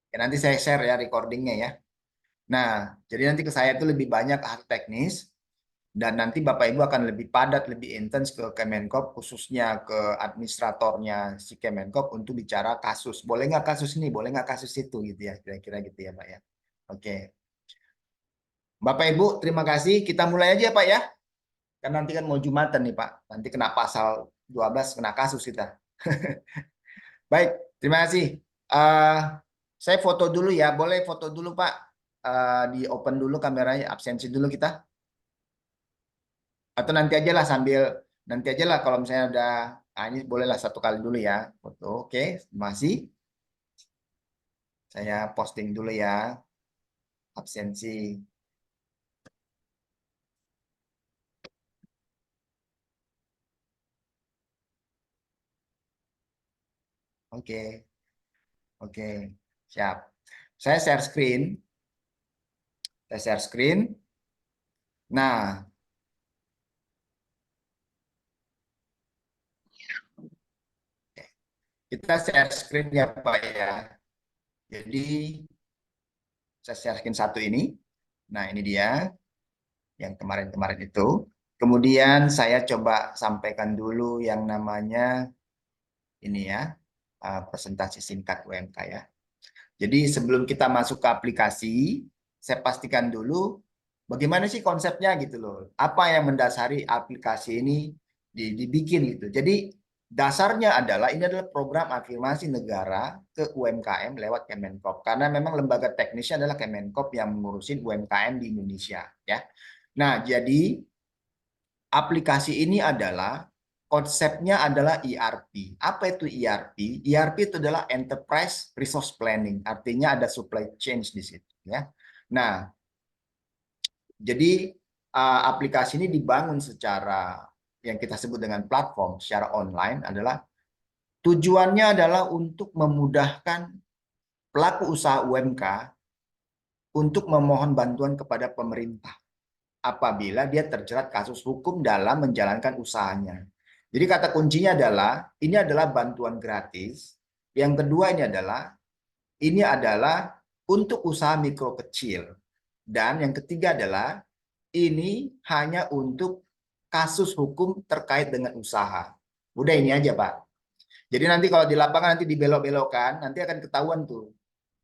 Ya, nanti saya share ya recordingnya ya. Nah, jadi nanti ke saya itu lebih banyak hal teknis dan nanti Bapak Ibu akan lebih padat, lebih intens ke Kemenkop, khususnya ke administratornya si Kemenkop untuk bicara kasus. Boleh nggak kasus ini, boleh nggak kasus itu gitu ya, kira-kira gitu ya Pak ya. Oke. Bapak Ibu, terima kasih. Kita mulai aja Pak ya. Kan nanti kan mau Jumatan nih Pak. Nanti kena pasal 12, kena kasus kita. Baik, terima kasih. Eh, saya foto dulu ya, boleh foto dulu Pak. Di open dulu kameranya, absensi dulu kita. Atau nanti aja lah sambil, nanti aja lah kalau misalnya udah, ini bolehlah satu kali dulu ya. Foto, oke, terima kasih. Saya posting dulu ya, absensi. Oke, oke, siap. Saya share screen. Saya share screen. Nah, kita share screen ya Pak ya. Jadi, saya share screen satu ini. Nah, ini dia yang kemarin-kemarin itu. Kemudian saya coba sampaikan dulu yang namanya ini ya, presentasi singkat UMK ya. Jadi sebelum kita masuk ke aplikasi, saya pastikan dulu bagaimana sih konsepnya gitu loh. Apa yang mendasari aplikasi ini dibikin gitu. Jadi dasarnya adalah ini adalah program afirmasi negara ke UMKM lewat Kemenkop. Karena memang lembaga teknisnya adalah Kemenkop yang mengurusin UMKM di Indonesia ya. Nah, jadi aplikasi ini adalah konsepnya adalah ERP. Apa itu ERP? ERP itu adalah Enterprise Resource Planning. Artinya ada supply chain di situ ya. Nah, jadi aplikasi ini dibangun secara yang kita sebut dengan platform secara online adalah tujuannya adalah untuk memudahkan pelaku usaha UMK untuk memohon bantuan kepada pemerintah apabila dia terjerat kasus hukum dalam menjalankan usahanya. Jadi kata kuncinya adalah ini adalah bantuan gratis. Yang kedua ini adalah untuk usaha mikro kecil. Dan yang ketiga adalah ini hanya untuk kasus hukum terkait dengan usaha. Udah ini aja, Pak. Jadi nanti kalau di lapangan nanti dibelok-belokkan, nanti akan ketahuan tuh.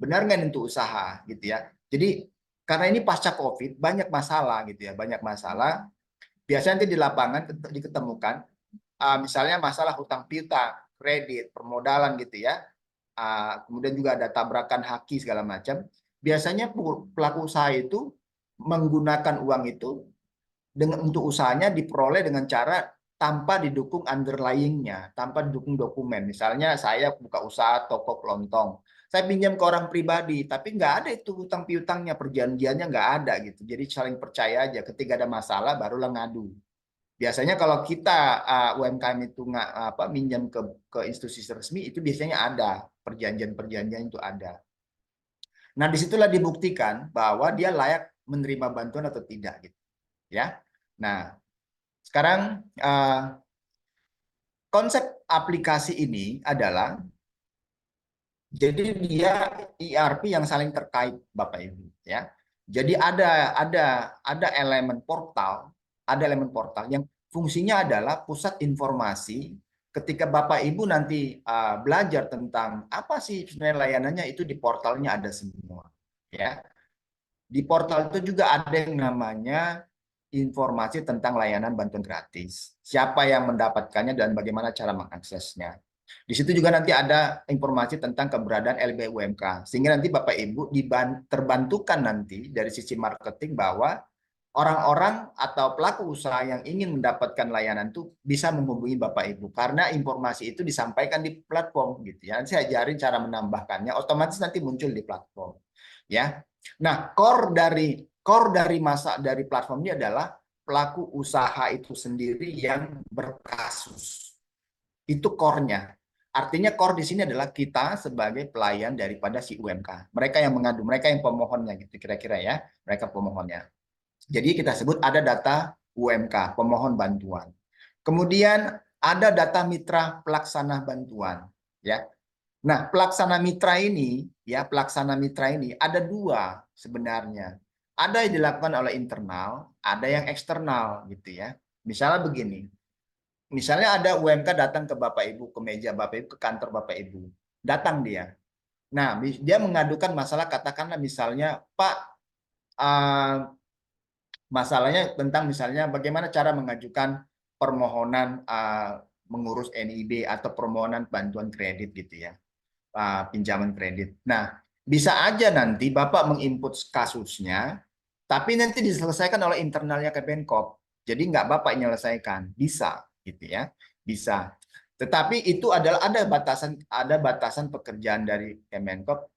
Benar nggak untuk usaha gitu ya. Jadi karena ini pasca COVID banyak masalah gitu ya, banyak masalah. Biasanya nanti di lapangan diketemukan misalnya masalah hutang piutang, kredit, permodalan gitu ya. Kemudian juga ada tabrakan haki segala macam. Biasanya pelaku usaha itu menggunakan uang itu dengan untuk usahanya diperoleh dengan cara tanpa didukung underlyingnya, tanpa didukung dokumen. Misalnya saya buka usaha toko kelontong, saya pinjam ke orang pribadi, tapi nggak ada itu hutang piutangnya, perjanjiannya nggak ada gitu. Jadi saling percaya aja. Ketika ada masalah barulah ngadu. Biasanya kalau kita UMKM itu nggak minjam ke institusi resmi itu biasanya ada perjanjian-perjanjian itu ada. Nah disitulah dibuktikan bahwa dia layak menerima bantuan atau tidak gitu ya. Nah sekarang konsep aplikasi ini adalah jadi dia ERP yang saling terkait Bapak Ibu ya. Jadi ada elemen portal yang fungsinya adalah pusat informasi ketika Bapak Ibu nanti belajar tentang apa sih sebenarnya layanannya itu di portalnya ada semua ya. Di portal itu juga ada yang namanya informasi tentang layanan bantuan gratis. Siapa yang mendapatkannya dan bagaimana cara mengaksesnya. Di situ juga nanti ada informasi tentang keberadaan LB UMK. Sehingga nanti Bapak Ibu terbantukan nanti dari sisi marketing bahwa orang-orang atau pelaku usaha yang ingin mendapatkan layanan itu bisa menghubungi Bapak Ibu. Karena informasi itu disampaikan di platform gitu ya. Nanti saya ajarin cara menambahkannya, otomatis nanti muncul di platform. Ya. Nah, core dari platform ini adalah pelaku usaha itu sendiri yang berkasus. Itu core-nya. Artinya core di sini adalah kita sebagai pelayan daripada si UMK. Mereka yang mengadu, mereka yang pemohonnya gitu kira-kira ya. Mereka pemohonnya. Jadi kita sebut ada data UMK, pemohon bantuan. Kemudian ada data mitra pelaksana bantuan, ya. Nah, pelaksana mitra ini, ya pelaksana mitra ini ada dua sebenarnya. Ada yang dilakukan oleh internal, ada yang eksternal gitu ya. Misalnya begini, misalnya ada UMK datang ke Bapak Ibu, ke meja Bapak Ibu, ke kantor Bapak Ibu. Datang dia. Nah, dia mengadukan masalah katakanlah misalnya, Pak, masalahnya tentang misalnya bagaimana cara mengajukan permohonan mengurus NIB atau permohonan bantuan kredit gitu ya, pinjaman kredit. Nah, bisa aja nanti Bapak menginput kasusnya, tapi nanti diselesaikan oleh internalnya Kemenkop. Jadi nggak Bapak yang menyelesaikan, bisa gitu ya, bisa. Tetapi itu adalah ada batasan pekerjaan dari Kemenkop.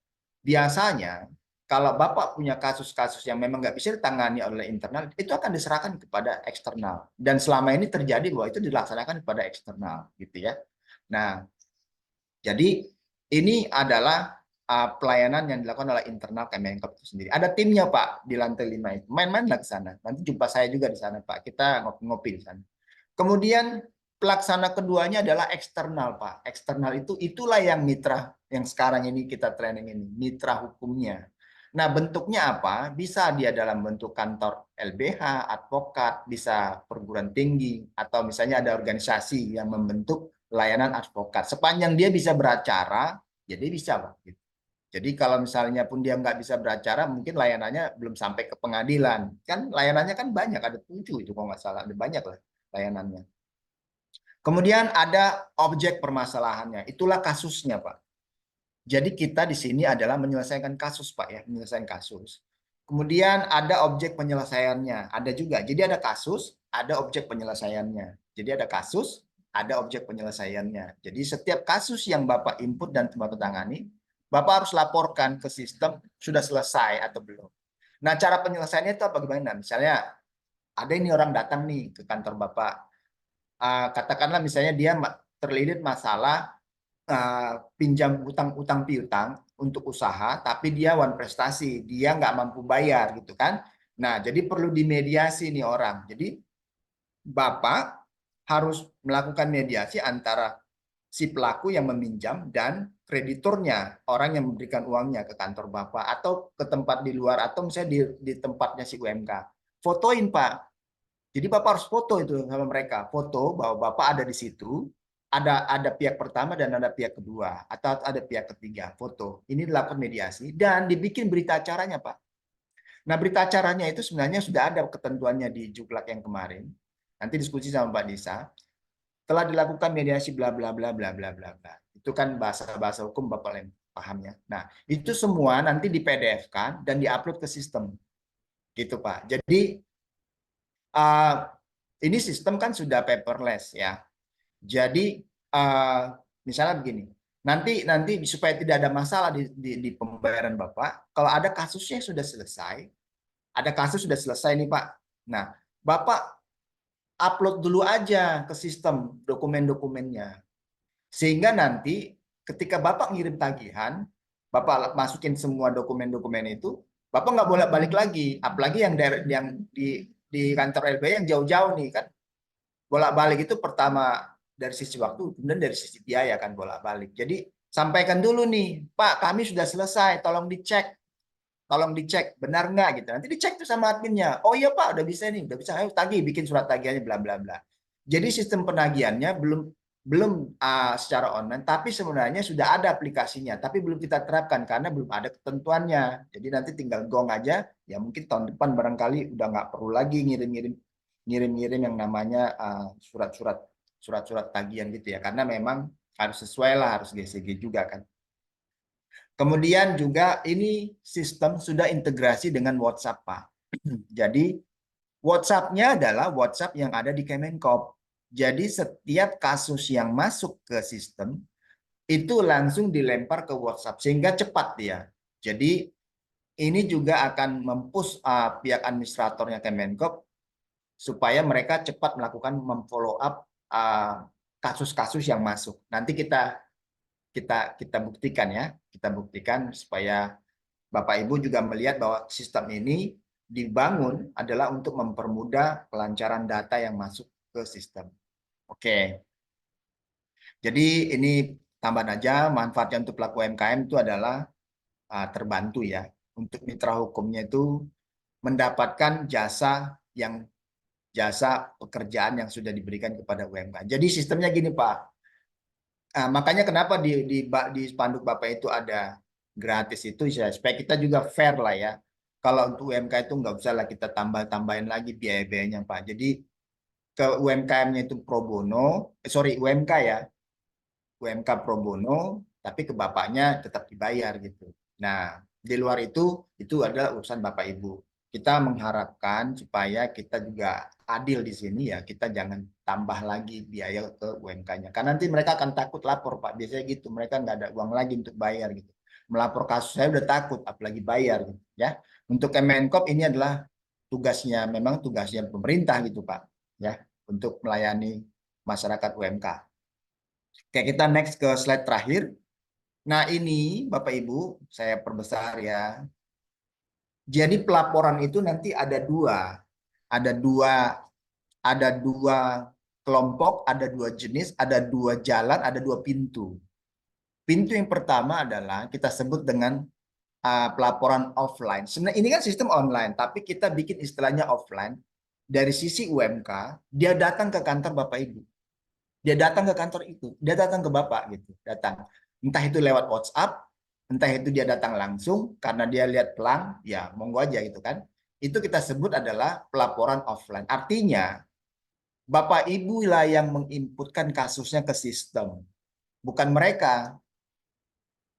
Biasanya kalau Bapak punya kasus-kasus yang memang nggak bisa ditangani oleh internal, itu akan diserahkan kepada eksternal. Dan selama ini terjadi bahwa itu dilaksanakan kepada eksternal, gitu ya. Nah, jadi ini adalah pelayanan yang dilakukan oleh internal Kemenkop itu sendiri. Ada timnya Pak di lantai 5 itu. Main-main lah ke sana. Nanti jumpa saya juga di sana Pak. Kita ngopi-ngopi di sana. Kemudian pelaksana keduanya adalah eksternal Pak. Eksternal itu itulah yang mitra yang sekarang ini kita training ini, mitra hukumnya. Nah, bentuknya apa? Bisa dia dalam bentuk kantor LBH, advokat, bisa perguruan tinggi, atau misalnya ada organisasi yang membentuk layanan advokat. Sepanjang dia bisa beracara, jadi bisa, Pak. Jadi kalau misalnya pun dia nggak bisa beracara, mungkin layanannya belum sampai ke pengadilan. Kan layanannya kan banyak, ada 7 itu kalau nggak salah, ada banyak lah layanannya. Kemudian ada objek permasalahannya, itulah kasusnya, Pak. Jadi kita di sini adalah menyelesaikan kasus, Pak ya, menyelesaikan kasus. Kemudian ada objek penyelesaiannya, ada juga. Jadi ada kasus, ada objek penyelesaiannya. Jadi ada kasus, ada objek penyelesaiannya. Jadi setiap kasus yang Bapak input dan tangani, Bapak harus laporkan ke sistem sudah selesai atau belum. Nah, cara penyelesaiannya itu apa gimana? Misalnya ada ini orang datang nih ke kantor Bapak. Katakanlah misalnya dia terlilit masalah pinjam utang piutang untuk usaha, tapi dia one prestasi, dia nggak mampu bayar gitu kan. Nah, jadi perlu dimediasi nih orang. Jadi Bapak harus melakukan mediasi antara si pelaku yang meminjam dan krediturnya, orang yang memberikan uangnya ke kantor Bapak atau ke tempat di luar atau misalnya di tempatnya si UMK. Fotoin Pak. Jadi Bapak harus foto itu sama mereka, foto bahwa Bapak ada di situ, ada pihak pertama dan ada pihak kedua atau ada pihak ketiga, foto. Ini dilakukan mediasi dan dibikin berita acaranya, Pak. Nah, berita acaranya itu sebenarnya sudah ada ketentuannya di Juklak yang kemarin. Nanti diskusi sama Pak Desa. Telah dilakukan mediasi bla bla bla bla bla bla bla. Itu kan bahasa-bahasa hukum Bapak yang pahamnya. Nah, itu semua nanti di PDF-kan dan diupload ke sistem. Gitu, Pak. Jadi ini sistem kan sudah paperless ya. Jadi misalnya begini, nanti supaya tidak ada masalah di pembayaran Bapak, kalau ada kasusnya sudah selesai, ada kasus sudah selesai nih Pak. Nah, Bapak upload dulu aja ke sistem dokumen-dokumennya. Sehingga nanti ketika Bapak ngirim tagihan, Bapak masukin semua dokumen-dokumen itu, Bapak nggak boleh balik lagi. Apalagi yang di kantor LBH yang jauh-jauh nih kan. Bolak-balik itu pertama dari sisi waktu, kemudian dari sisi biaya kan bolak-balik. Jadi sampaikan dulu nih, Pak, kami sudah selesai, tolong dicek, benar nggak gitu. Nanti dicek tuh sama adminnya. Oh iya Pak, udah bisa nih, udah bisa. Ayo tagih, bikin surat tagihannya, bla bla bla. Jadi sistem penagihannya belum belum secara online, tapi sebenarnya sudah ada aplikasinya, tapi belum kita terapkan karena belum ada ketentuannya. Jadi nanti tinggal gong aja, ya mungkin tahun depan barangkali udah nggak perlu lagi ngirim-ngirim yang namanya surat-surat tagihan gitu ya, karena memang harus sesuai lah, harus GCG juga kan. Kemudian juga ini sistem sudah integrasi dengan WhatsApp, Pak. Jadi WhatsApp-nya adalah WhatsApp yang ada di Kemenkop. Jadi setiap kasus yang masuk ke sistem itu langsung dilempar ke WhatsApp sehingga cepat dia. Jadi ini juga akan mempush pihak administratornya Kemenkop supaya mereka cepat melakukan memfollow up kasus-kasus yang masuk. Nanti kita buktikan ya, kita buktikan supaya Bapak Ibu juga melihat bahwa sistem ini dibangun adalah untuk mempermudah kelancaran data yang masuk ke sistem. Oke. Jadi ini tambahan aja, manfaatnya untuk pelaku UMKM itu adalah terbantu ya. Untuk mitra hukumnya itu mendapatkan jasa pekerjaan yang sudah diberikan kepada UMKM. Jadi sistemnya gini Pak, makanya kenapa di spanduk Bapak itu ada gratis itu ya, supaya kita juga fair lah ya. Kalau untuk UMKM itu nggak usah lah kita tambah-tambahin lagi biaya-biayanya Pak. Jadi ke UMKM-nya itu pro bono, sorry UMK ya, UMK pro bono, tapi ke bapaknya tetap dibayar gitu. Nah, di luar itu adalah urusan Bapak Ibu. Kita mengharapkan supaya kita juga adil di sini ya, kita jangan tambah lagi biaya ke UMK-nya. Karena nanti mereka akan takut lapor Pak, biasanya gitu, mereka nggak ada uang lagi untuk bayar gitu. Melapor kasus saya udah takut, apalagi bayar gitu ya. Untuk Kemenkop ini adalah memang tugasnya pemerintah gitu Pak, ya, untuk melayani masyarakat UMK. Oke, kita next ke slide terakhir. Nah, ini Bapak Ibu, saya perbesar ya. Jadi pelaporan itu nanti ada dua, ada dua kelompok, ada dua jenis, ada dua jalan, ada dua pintu. Pintu yang pertama adalah kita sebut dengan pelaporan offline. Sebenarnya ini kan sistem online, tapi kita bikin istilahnya offline. Dari sisi UMK, dia datang ke kantor Bapak Ibu. Dia datang ke kantor itu, dia datang ke Bapak gitu, datang. Entah itu lewat WhatsApp, entah itu dia datang langsung karena dia lihat pelang, ya monggo aja gitu kan. Itu kita sebut adalah pelaporan offline. Artinya Bapak Ibu lah yang menginputkan kasusnya ke sistem, bukan mereka.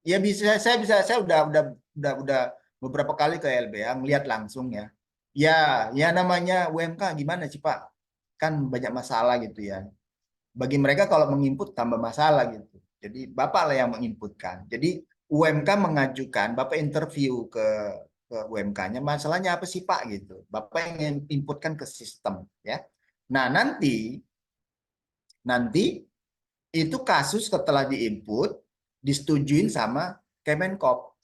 Ya saya udah beberapa kali ke LBA ngelihat langsung ya. Ya namanya UMK gimana sih Pak? Kan banyak masalah gitu ya. Bagi mereka kalau menginput tambah masalah gitu. Jadi Bapak lah yang menginputkan. Jadi UMK mengajukan, Bapak interview ke UMK-nya, masalahnya apa sih Pak gitu. Bapak yang inputkan ke sistem ya. Nah, nanti itu kasus setelah diinput disetujuin sama Kemenkop.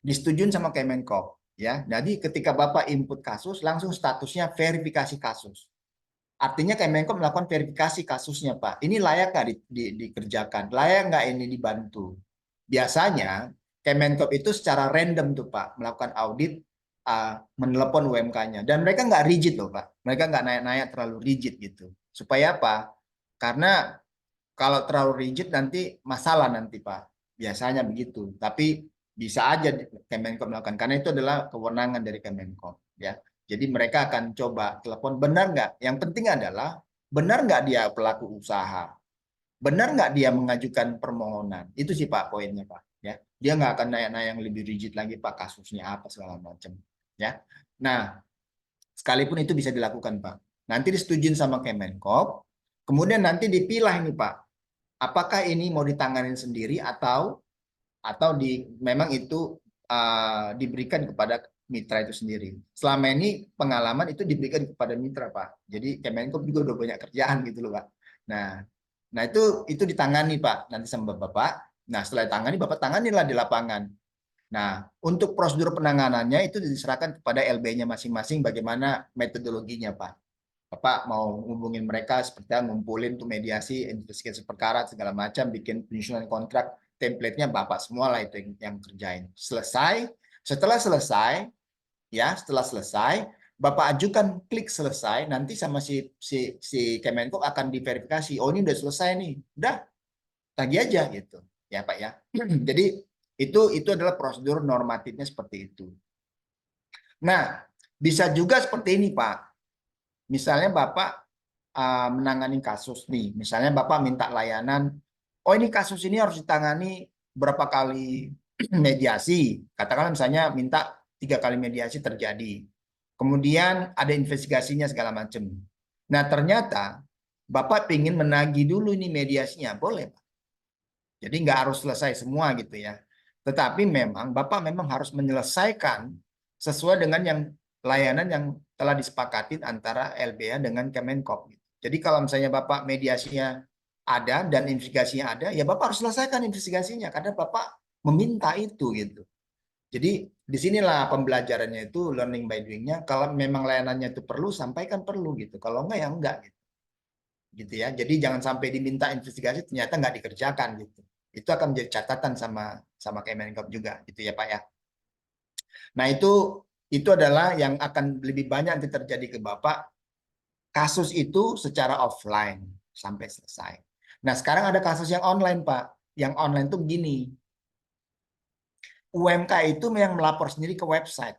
Disetujuin sama Kemenkop ya. Jadi ketika Bapak input kasus langsung statusnya verifikasi kasus. Artinya Kemenko melakukan verifikasi kasusnya, Pak. Ini layak nggak dikerjakan? Layak nggak ini dibantu? Biasanya Kemenkop itu secara random tuh, Pak, melakukan audit, menelepon UMK-nya. Dan mereka nggak rigid loh, Pak. Mereka nggak naik-naik terlalu rigid gitu. Supaya apa? Karena kalau terlalu rigid nanti masalah nanti, Pak. Biasanya begitu. Tapi bisa aja Kemenko melakukan. Karena itu adalah kewenangan dari Kemenko. Ya. Jadi mereka akan coba telepon, benar nggak? Yang penting adalah, benar nggak dia pelaku usaha? Benar nggak dia mengajukan permohonan? Itu sih Pak poinnya Pak. Ya, dia nggak akan naik-naik yang lebih rigid lagi Pak, kasusnya apa segala macam. Ya, nah sekalipun itu bisa dilakukan Pak. Nanti disetujuin sama Kemenkop, kemudian nanti dipilah ini Pak. Apakah ini mau ditanganin sendiri atau memang itu diberikan kepada mitra itu sendiri. Selama ini pengalaman itu diberikan kepada mitra, Pak. Jadi Kemenkop juga udah banyak kerjaan gitu loh, Pak. Nah, nah itu ditangani, Pak, nanti sama Bapak. Nah, setelah ditangani, Bapak tanganilah di lapangan. Nah, untuk prosedur penanganannya itu diserahkan kepada LB-nya masing-masing bagaimana metodologinya, Pak. Bapak mau ngubungin mereka seperti ngumpulin tuh mediasi, investigasi perkara segala macam, bikin penyusunan kontrak, template-nya Bapak semua lah itu yang kerjain. Setelah selesai, ya setelah selesai, Bapak ajukan klik selesai, nanti sama si Kemenko akan diverifikasi. Oh ini udah selesai nih, udah tagih aja gitu, ya Pak ya. Jadi itu adalah prosedur normatifnya seperti itu. Nah, bisa juga seperti ini Pak. Misalnya Bapak menangani kasus nih, misalnya Bapak minta layanan, oh ini kasus ini harus ditangani berapa kali mediasi, katakanlah misalnya minta 3 kali mediasi terjadi, kemudian ada investigasinya segala macam. Nah ternyata Bapak ingin menagih dulu ini mediasinya, boleh Pak. Jadi nggak harus selesai semua gitu ya. Tetapi memang Bapak memang harus menyelesaikan sesuai dengan yang layanan yang telah disepakati antara LBH dengan Kemenkop. Jadi kalau misalnya Bapak mediasinya ada dan investigasinya ada, ya Bapak harus selesaikan investigasinya karena Bapak meminta itu gitu. Jadi disinilah pembelajarannya itu learning by doing-nya. Kalau memang layanannya itu perlu, sampaikan perlu gitu. Kalau enggak ya enggak gitu. Gitu ya. Jadi jangan sampai diminta investigasi ternyata nggak dikerjakan gitu. Itu akan menjadi catatan sama Kemenkop juga, gitu ya Pak ya. Nah itu adalah yang akan lebih banyak nanti terjadi ke Bapak. Kasus itu secara offline sampai selesai. Nah sekarang ada kasus yang online Pak. Yang online tuh begini. UMK itu yang melapor sendiri ke website.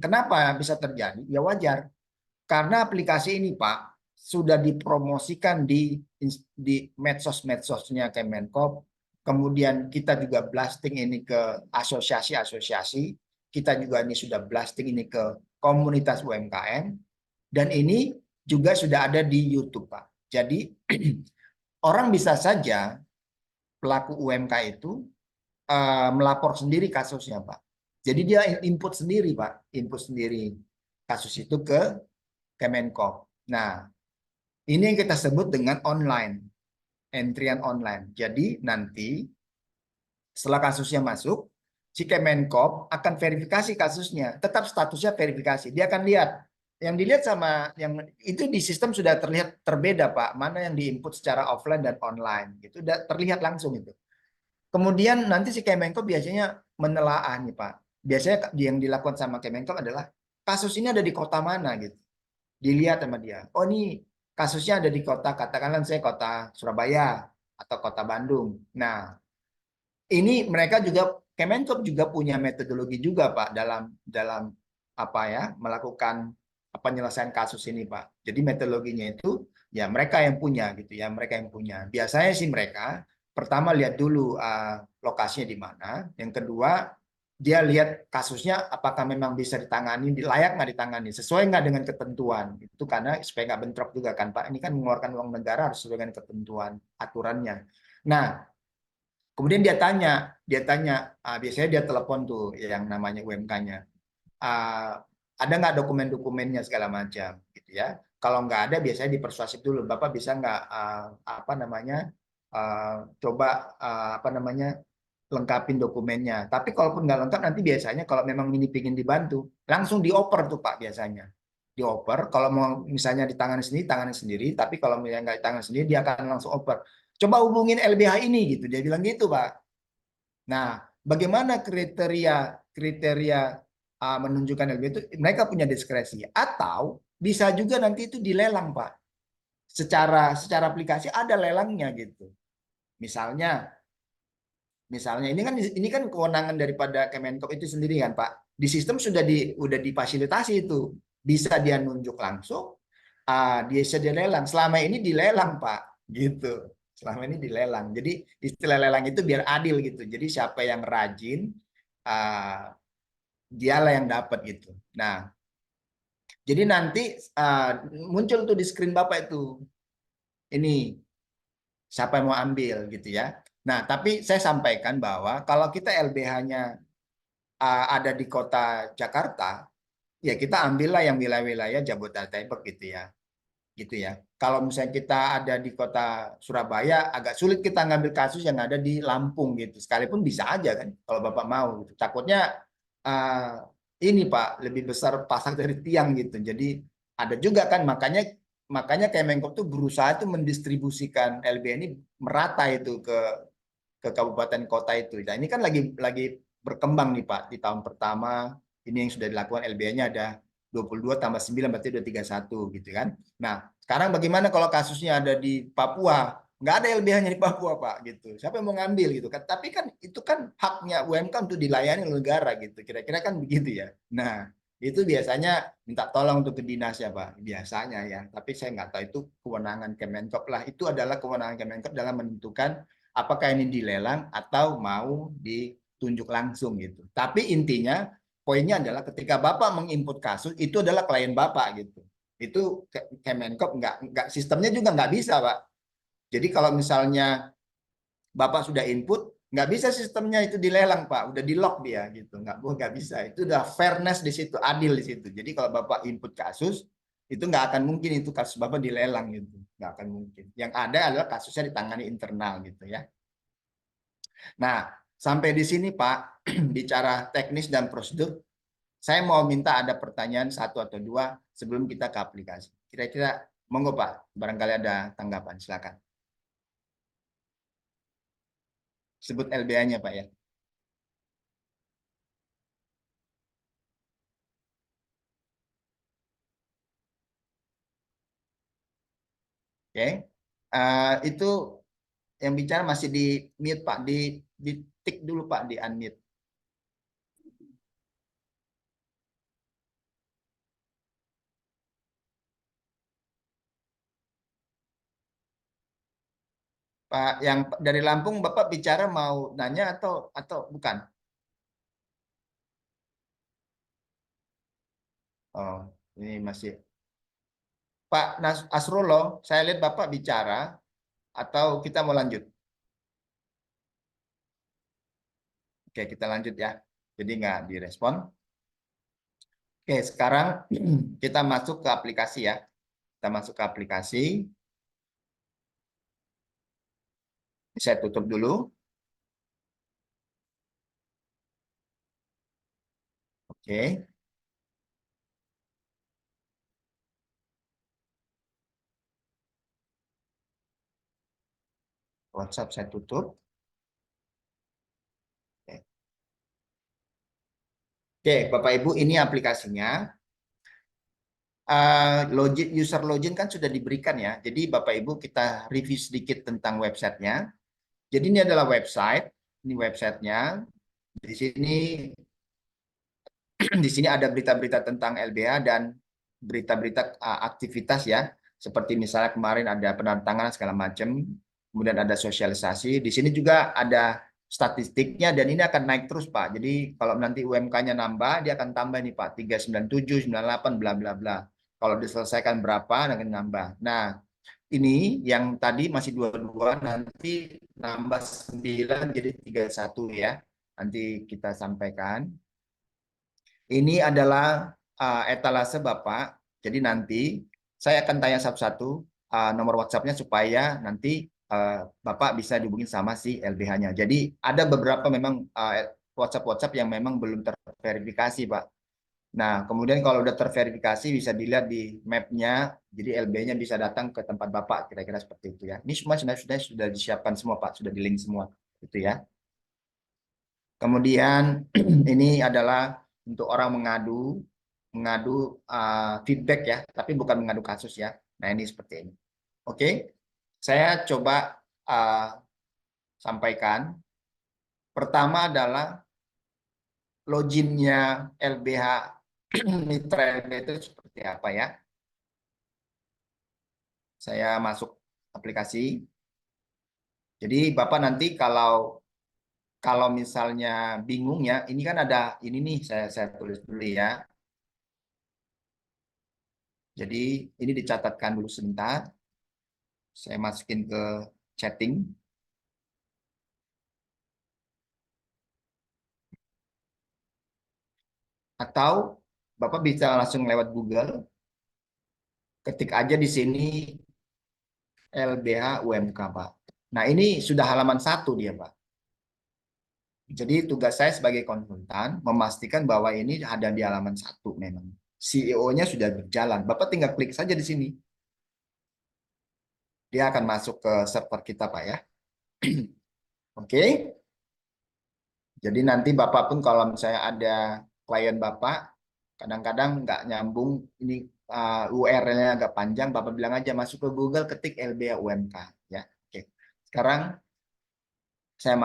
Kenapa bisa terjadi? Ya wajar. Karena aplikasi ini Pak sudah dipromosikan di medsos-medsosnya Kemenkop. Kemudian kita juga blasting ini ke asosiasi-asosiasi. Kita juga ini sudah blasting ini ke komunitas UMKM. Dan ini juga sudah ada di YouTube Pak. Jadi orang bisa saja pelaku UMK itu melapor sendiri kasusnya Pak. Jadi dia input sendiri Pak, input sendiri kasus itu ke Kemenkop. Nah, ini yang kita sebut dengan online, entrian online. Jadi nanti setelah kasusnya masuk, si Kemenkop akan verifikasi kasusnya, tetap statusnya verifikasi. Dia akan lihat yang dilihat sama yang itu di sistem sudah terlihat terbeda Pak, mana yang diinput secara offline dan online. Itu sudah terlihat langsung itu. Kemudian nanti si Kemenkop biasanya menelaah nih Pak. Biasanya yang dilakukan sama Kemenkop adalah kasus ini ada di kota mana gitu. Dilihat sama dia. Oh ini kasusnya ada di kota, katakanlah saya kota Surabaya atau kota Bandung. Nah, ini mereka juga Kemenkop juga punya metodologi juga Pak dalam dalam apa ya melakukan penyelesaian kasus ini Pak. Jadi metodologinya itu ya mereka yang punya gitu ya, mereka yang punya. Biasanya sih mereka pertama lihat dulu lokasinya di mana, yang kedua dia lihat kasusnya apakah memang bisa ditangani, layak nggak ditangani, sesuai nggak dengan ketentuan. Itu karena supaya nggak bentrok juga kan Pak. Ini kan mengeluarkan uang negara harus sesuai dengan ketentuan aturannya. Nah, kemudian dia tanya, biasanya dia telepon tuh yang namanya UMK-nya. Ada nggak dokumen-dokumennya segala macam, gitu ya. Kalau nggak ada, biasanya dipersuasif dulu. Bapak bisa nggak apa namanya coba apa namanya lengkapin dokumennya. Tapi kalaupun nggak lengkap, nanti biasanya kalau memang ini ingin dibantu, langsung dioper tuh Pak biasanya. Dioper, kalau mau misalnya ditangani sendiri, tangani sendiri. Tapi kalau misalnya nggak ditangani sendiri, dia akan langsung oper. Coba hubungin LBH ini gitu. Dia bilang gitu Pak. Nah, bagaimana kriteria kriteria menunjukkan LB itu mereka punya diskresi atau bisa juga nanti itu dilelang Pak. Secara aplikasi ada lelangnya gitu. Misalnya misalnya ini kan kewenangan daripada Kemenkop itu sendiri kan Pak. Di sistem udah difasilitasi itu. Bisa dia nunjuk langsung, dia sedia lelang. Selama ini dilelang Pak, gitu. Selama ini dilelang. Jadi istilah lelang itu biar adil gitu. Jadi siapa yang rajin, ah, dialah yang dapat gitu. Nah, jadi nanti muncul tuh di screen Bapak itu. Ini siapa yang mau ambil gitu ya. Nah, tapi saya sampaikan bahwa kalau kita LBH-nya ada di kota Jakarta, ya kita ambillah yang wilayah-wilayah Jabodetabek gitu ya. Gitu ya. Kalau misalnya kita ada di kota Surabaya, agak sulit kita ngambil kasus yang ada di Lampung gitu. Sekalipun bisa aja kan, kalau Bapak mau. Gitu. Takutnya uh, ini Pak lebih besar pasak dari tiang gitu. Jadi ada juga kan, makanya makanya Kemenkop tuh berusaha tuh mendistribusikan LB ini merata itu ke kabupaten kota itu. Nah ini kan lagi berkembang nih Pak di tahun pertama ini yang sudah dilakukan LBH-nya ada 22 tambah 9 berarti udah 31 gitu kan. Nah, sekarang bagaimana kalau kasusnya ada di Papua? Nggak ada LBH-nya di Papua, Pak, gitu. Siapa yang mau ngambil gitu kan? Tapi kan itu kan haknya UMK untuk dilayani oleh negara gitu. Kira-kira kan begitu ya. Nah, itu biasanya minta tolong untuk ke dinas ya, Pak. Biasanya ya. Tapi saya nggak tahu itu kewenangan Kemenkop lah. Itu adalah kewenangan Kemenkop dalam menentukan apakah ini dilelang atau mau ditunjuk langsung gitu. Tapi intinya poinnya adalah ketika Bapak menginput kasus itu adalah klien Bapak gitu. Itu Kemenkop nggak sistemnya juga nggak bisa Pak. Jadi kalau misalnya Bapak sudah input nggak bisa sistemnya itu dilelang Pak, udah di lock dia gitu, nggak bisa. Itu udah fairness di situ, adil di situ. Jadi kalau Bapak input kasus itu nggak akan mungkin itu kasus Bapak dilelang gitu, nggak akan mungkin. Yang ada adalah kasusnya ditangani internal gitu ya. Nah sampai di sini Pak bicara teknis dan prosedur. Saya mau minta ada pertanyaan satu atau dua sebelum kita ke aplikasi. Kira-kira monggo Pak, barangkali ada tanggapan, silakan. sebut LBH-nya Pak ya. Oke. Itu yang bicara masih di mute Pak, di tik dulu Pak, di unmute. Pak yang dari Lampung Bapak bicara mau nanya atau bukan? Oh, ini masih Pak Asrullah, saya lihat Bapak bicara atau kita mau lanjut? Oke, kita lanjut ya. Jadi nggak direspon. Oke, sekarang kita masuk ke aplikasi ya. Kita masuk ke aplikasi. Saya tutup dulu. Oke, WhatsApp saya tutup. Oke, Oke, Bapak Ibu, ini aplikasinya. Login, user login kan sudah diberikan ya. Jadi Bapak Ibu kita review sedikit tentang websitenya. Jadi ini adalah website. Ini websitenya. Di sini di sini ada berita-berita tentang LBH dan berita-berita aktivitas ya, seperti misalnya kemarin ada penantangan segala macam, kemudian ada sosialisasi. Di sini juga ada statistiknya dan ini akan naik terus Pak. Jadi kalau nanti UMK-nya nambah, dia akan tambah nih Pak, 397, 98, bla bla bla. Kalau diselesaikan berapa, akan nambah. Nah, ini yang tadi masih 22, nanti nambah 9 jadi 31 ya. Nanti kita sampaikan. Ini adalah etalase Bapak. Jadi nanti saya akan tanya satu-satu nomor WhatsApp-nya supaya nanti Bapak bisa dihubungi sama si LBH-nya. Jadi ada beberapa memang WhatsApp-WhatsApp yang memang belum terverifikasi, Pak. Nah, kemudian kalau udah terverifikasi bisa dilihat di map-nya, jadi LB-nya bisa datang ke tempat Bapak, kira-kira seperti itu ya. Ini semua sudah disiapkan semua, Pak, sudah di-link semua, itu ya. Kemudian ini adalah untuk orang mengadu, mengadu feedback ya, tapi bukan mengadu kasus ya. Nah ini seperti ini. Oke, saya coba sampaikan. Pertama adalah loginnya LBH Mitra LBH itu seperti apa ya? Saya masuk aplikasi. Jadi Bapak nanti kalau kalau misalnya bingung ya, ini kan ada ini nih saya tulis dulu ya. Jadi ini dicatatkan dulu sebentar. Saya masukin ke chatting. Atau Bapak bisa langsung lewat Google. Ketik aja di sini LBH UMK, Pak. Nah ini sudah halaman 1 dia, Pak. Jadi tugas saya sebagai konsultan memastikan bahwa ini ada di halaman 1 memang. CEO-nya sudah berjalan. Bapak tinggal klik saja di sini. Dia akan masuk ke server kita, Pak ya. Oke. Jadi nanti Bapak pun kalau misalnya ada klien Bapak, kadang-kadang nggak nyambung, ini URL-nya agak panjang, Bapak bilang aja masuk ke Google, ketik LBH UMK. Ya. Oke. Sekarang saya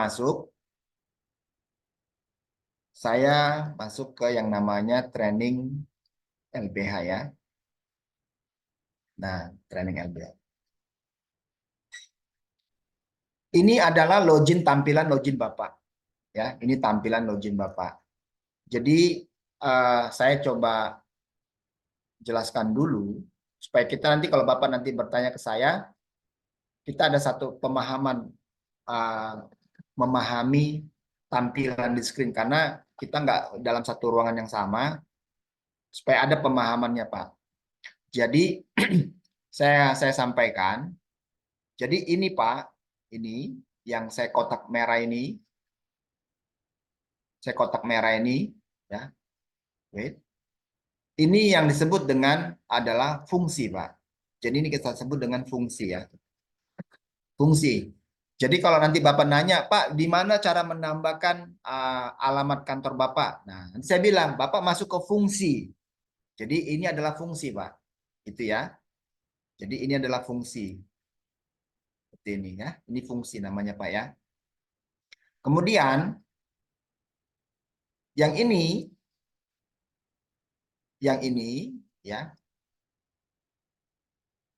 saya masuk ke yang namanya training LBH ya. Nah, training LBH. Ini adalah login, tampilan login Bapak. Ya, ini tampilan login Bapak. Jadi saya coba jelaskan dulu supaya kita nanti kalau Bapak nanti bertanya ke saya, kita ada satu pemahaman memahami tampilan di screen karena kita nggak dalam satu ruangan yang sama supaya ada pemahamannya Pak. Jadi saya sampaikan. Jadi ini Pak, ini yang saya kotak merah ini ya. Wait. Ini yang disebut dengan adalah fungsi Pak. Jadi ini kita sebut dengan fungsi ya. Fungsi. Jadi kalau nanti Bapak nanya, Pak, di mana cara menambahkan alamat kantor Bapak? Nah, nanti saya bilang, Bapak masuk ke fungsi. Jadi ini adalah fungsi, Pak. Itu ya. Jadi ini adalah fungsi. Seperti ini ya. Ini fungsi namanya, Pak ya. Kemudian yang ini, ya.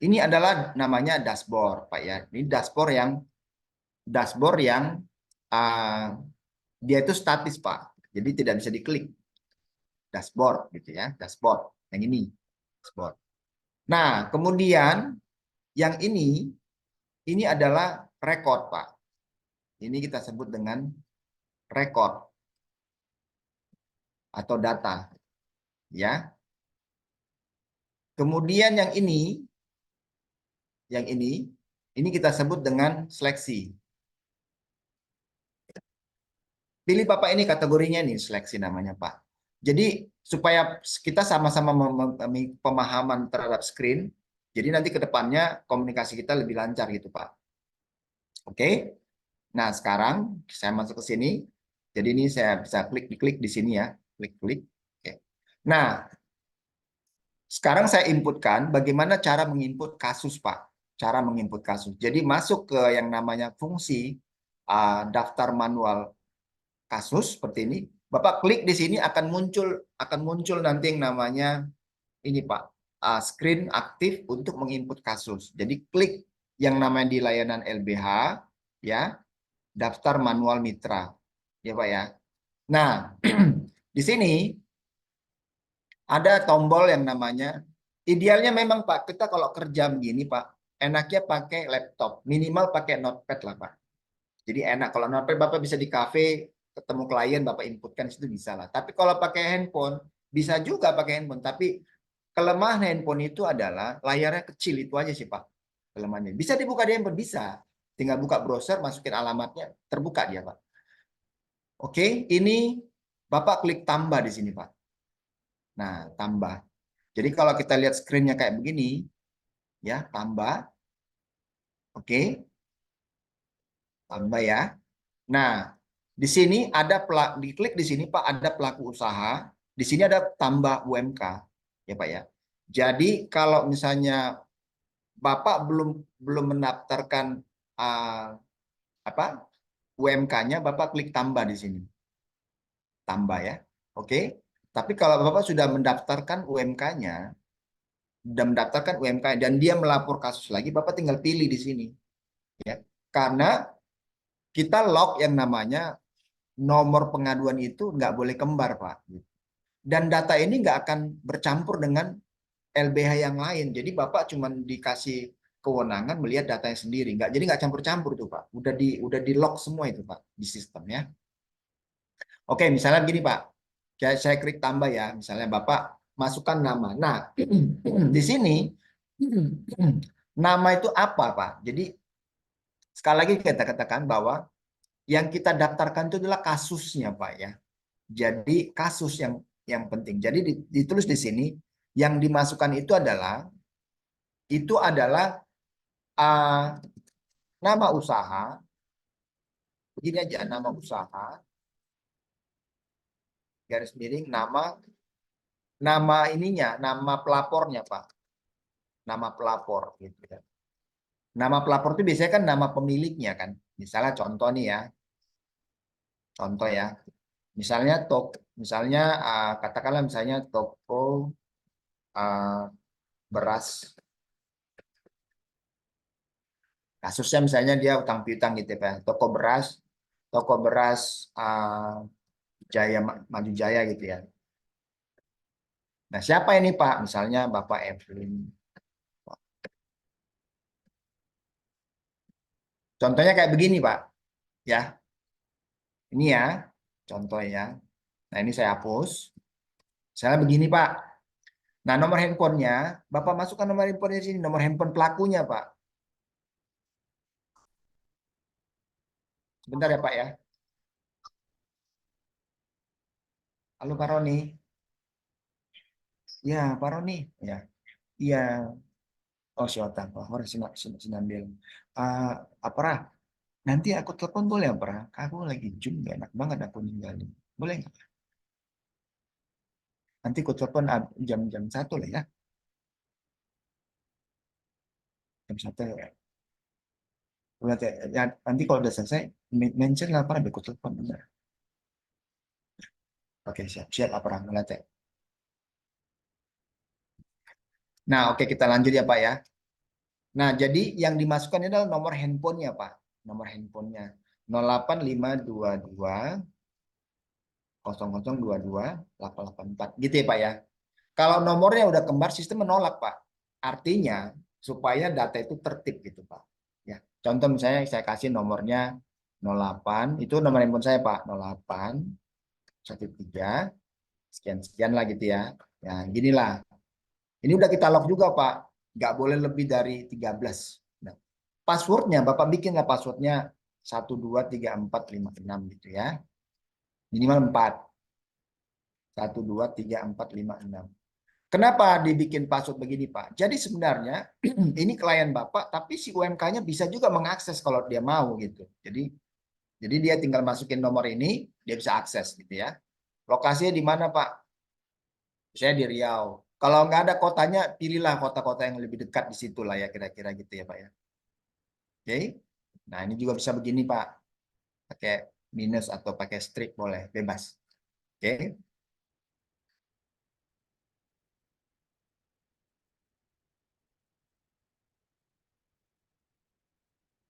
Ini adalah namanya dashboard, Pak ya. Ini dashboard yang uh, dia itu statis, Pak. Jadi tidak bisa diklik. Dashboard gitu ya, dashboard. Yang ini, dashboard. Nah, kemudian yang ini adalah record, Pak. Ini kita sebut dengan record atau data, ya. Kemudian yang ini kita sebut dengan seleksi. Pilih Bapak ini kategorinya nih, seleksi namanya, Pak. Jadi supaya kita sama-sama memahami pemahaman terhadap screen, jadi nanti ke depannya komunikasi kita lebih lancar gitu, Pak. Oke. Nah, sekarang saya masuk ke sini. Jadi ini saya bisa klik di sini ya. Klik-klik. Oke. Nah, sekarang saya inputkan bagaimana cara menginput kasus, Pak. Cara menginput kasus. Jadi masuk ke yang namanya fungsi daftar manual kasus seperti ini. Bapak klik di sini akan muncul nanti yang namanya ini, Pak. Screen aktif untuk menginput kasus. Jadi klik yang namanya di layanan LBH ya, daftar manual mitra. Ya, Pak ya. Nah, di sini ada tombol yang namanya, idealnya memang Pak, kita kalau kerja begini Pak, enaknya pakai laptop, minimal pakai notepad lah Pak. Jadi enak, kalau notepad Bapak bisa di kafe, ketemu klien, Bapak inputkan, situ bisa lah. Tapi kalau pakai handphone, bisa juga pakai handphone, tapi kelemahan handphone itu adalah layarnya kecil, itu aja sih Pak kelemahannya. Bisa dibuka di handphone, bisa. Tinggal buka browser, masukin alamatnya, terbuka dia Pak. Oke, ini Bapak klik tambah di sini Pak. Nah, tambah. Jadi kalau kita lihat screen-nya kayak begini, ya, tambah. Oke, tambah ya. Nah, di sini ada diklik di sini Pak, ada pelaku usaha. Di sini ada tambah UMK, ya Pak ya. Jadi kalau misalnya Bapak belum belum mendaftarkan apa UMK-nya, Bapak klik tambah di sini. Tambah ya. Oke. Tapi kalau Bapak sudah mendaftarkan UMK-nya, dan dia melapor kasus lagi, Bapak tinggal pilih di sini ya. Karena kita lock yang namanya nomor pengaduan itu nggak boleh kembar, Pak. Dan data ini nggak akan bercampur dengan LBH yang lain. Jadi Bapak cuma dikasih kewenangan melihat datanya sendiri. Jadi nggak campur-campur tuh, Pak. Udah di lock semua itu, Pak, di sistem ya. Oke, misalnya gini, Pak. Saya klik tambah ya. Misalnya Bapak masukkan nama. Nah, di sini nama itu apa, Pak? Jadi sekali lagi kita katakan bahwa yang kita daftarkan itu adalah kasusnya, Pak ya. Jadi kasus yang penting. Jadi ditulis di sini yang dimasukkan itu adalah uh, nama usaha. Begini aja, nama usaha garis miring nama ininya, nama pelapornya, Pak. Nama pelapor gitu ya. Nama pelapor itu biasanya kan nama pemiliknya kan. Misalnya contoh nih ya. Contoh ya. Misalnya katakanlah misalnya toko uh, beras. Kasusnya misalnya dia utang piutang gitu ya, Pak. Toko beras Jaya Maju Jaya gitu ya. Nah, siapa ini Pak? Misalnya Bapak Evelyn. Contohnya kayak begini Pak. Ya, ini ya contoh ya. Nah, ini saya hapus. Misalnya begini Pak. Nah, nomor handphonenya, Bapak masukkan nomor handphonenya di sini, nomor handphone pelakunya Pak. Sebentar ya Pak ya. Halo Pak Roni. Ya, Pak Roni. Ya, iya. Oh, siapa? Oh, harus sinambil. Apa? Nanti aku telepon boleh ya, Pak? Aku lagi Zoom, gak enak banget aku ninggalin. Boleh nggak? Nanti aku telepon jam-jam 1 lah ya. Jam 1 ya. Nanti, ya, nanti kalau udah selesai, mention lah Pak, aku telepon. Bener. Oke, siap. Siap, apa nanti. Nah, oke kita lanjut ya Pak ya. Nah, jadi yang dimasukkan ini adalah nomor handphonenya Pak. Nomor handphonenya 0852 0022 884 gitu ya Pak ya. Kalau nomornya udah kembar, sistem menolak Pak. Artinya supaya data itu tertib gitu Pak. Ya, contoh misalnya saya kasih nomornya 08, itu nomor handphone saya Pak, 08 13 sekian sekian lah gitu ya. Ya, ginilah. Ini udah kita lock juga Pak. Nggak boleh lebih dari 13. Nah, passwordnya Bapak bikin lah passwordnya 123456 gitu ya. Minimal 4. 123456. Kenapa dibikin password begini, Pak? Jadi sebenarnya ini klien Bapak, tapi si UMK-nya bisa juga mengakses kalau dia mau gitu. Jadi dia tinggal masukin nomor ini, dia bisa akses gitu ya. Lokasinya di mana, Pak? Saya di Riau. Kalau nggak ada kotanya, pilihlah kota-kota yang lebih dekat di situ lah ya kira-kira gitu ya, Pak ya. Oke. Nah, ini juga bisa begini, Pak. Pakai minus atau pakai strip boleh, bebas. Oke.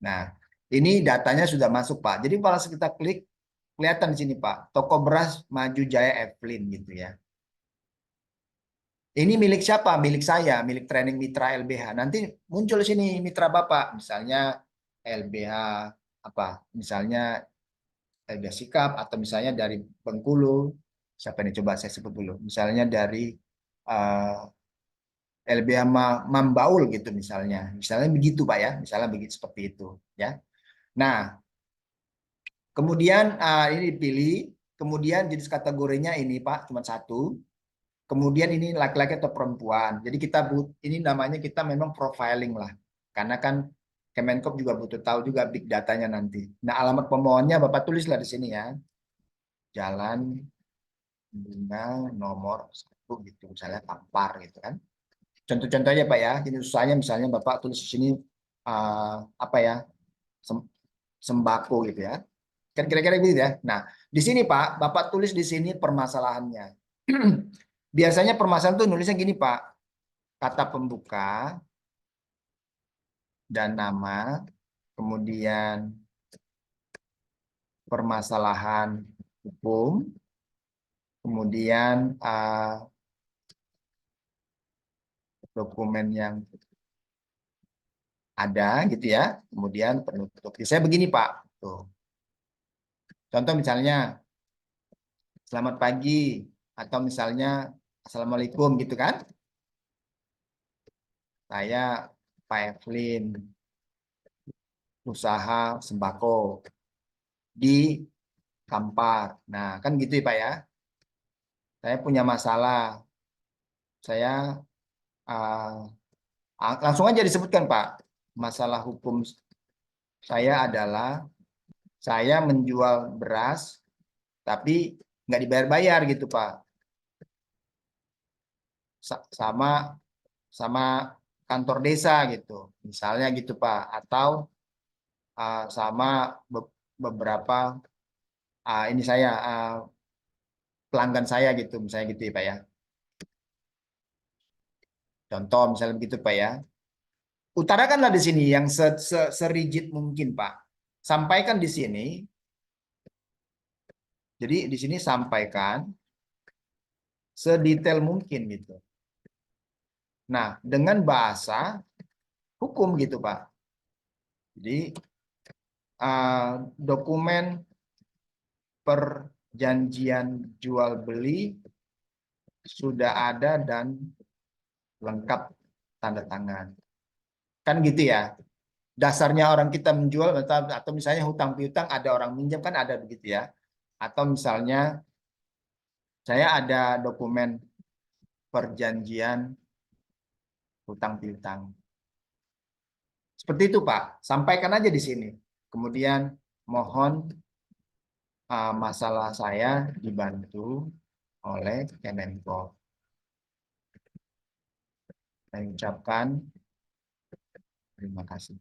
Nah, ini datanya sudah masuk, Pak. Jadi kalau kita klik, kelihatan di sini, Pak. Toko beras Maju Jaya Evelyn gitu ya. Ini milik siapa? Milik saya, milik Training Mitra LBH. Nanti muncul di sini mitra Bapak, misalnya LBH apa? Misalnya LBH Sikap atau misalnya dari Bengkulu. Siapa nih coba saya sebut dulu. Misalnya dari LBH Mambaul gitu misalnya. Misalnya begitu, Pak ya. Misalnya begitu seperti itu ya. Nah, kemudian ini dipilih, kemudian jenis kategorinya ini Pak cuma satu. Kemudian ini laki-laki atau perempuan. Jadi kita ini namanya kita memang profiling lah. Karena kan Kemenkop juga butuh tahu juga big datanya nanti. Nah, alamat pemohonnya Bapak tulislah di sini ya. Jalan Bina nomor 1 gitu. Misalnya Tampar gitu kan. Contoh-contohnya Pak ya. Ini susahnya misalnya Bapak tulis di sini apa ya? Sembako gitu ya. Kan kira-kira gitu ya. Nah, di sini Pak, Bapak tulis di sini permasalahannya. Biasanya permasalahan tuh nulisnya gini Pak, kata pembuka dan nama, kemudian permasalahan hukum, kemudian dokumen yang ada gitu ya, kemudian penutup. Saya begini Pak, tuh. Contoh misalnya selamat pagi atau misalnya assalamualaikum gitu kan. Saya Pak Evelyn, usaha sembako di Kampar. Nah, kan gitu ya Pak ya. Saya punya masalah. Saya langsung aja disebutkan Pak. Masalah hukum saya adalah saya menjual beras tapi nggak dibayar-bayar gitu Pak. Sama sama kantor desa gitu. Misalnya gitu Pak. Atau sama beberapa ini saya pelanggan saya gitu misalnya gitu ya Pak ya. Contoh misalnya begitu Pak ya. Utarakanlah di sini yang serigid mungkin Pak. Sampaikan di sini. Jadi di sini sampaikan sedetail mungkin gitu. Nah, dengan bahasa hukum gitu Pak. Jadi dokumen perjanjian jual beli sudah ada dan lengkap tanda tangan. Kan gitu ya. Dasarnya orang kita menjual atau misalnya hutang piutang ada orang minjam kan ada begitu ya. Atau misalnya saya ada dokumen perjanjian hutang piutang. Seperti itu Pak, sampaikan aja di sini. Kemudian mohon masalah saya dibantu oleh Kemenko. Saya ucapkan terima kasih.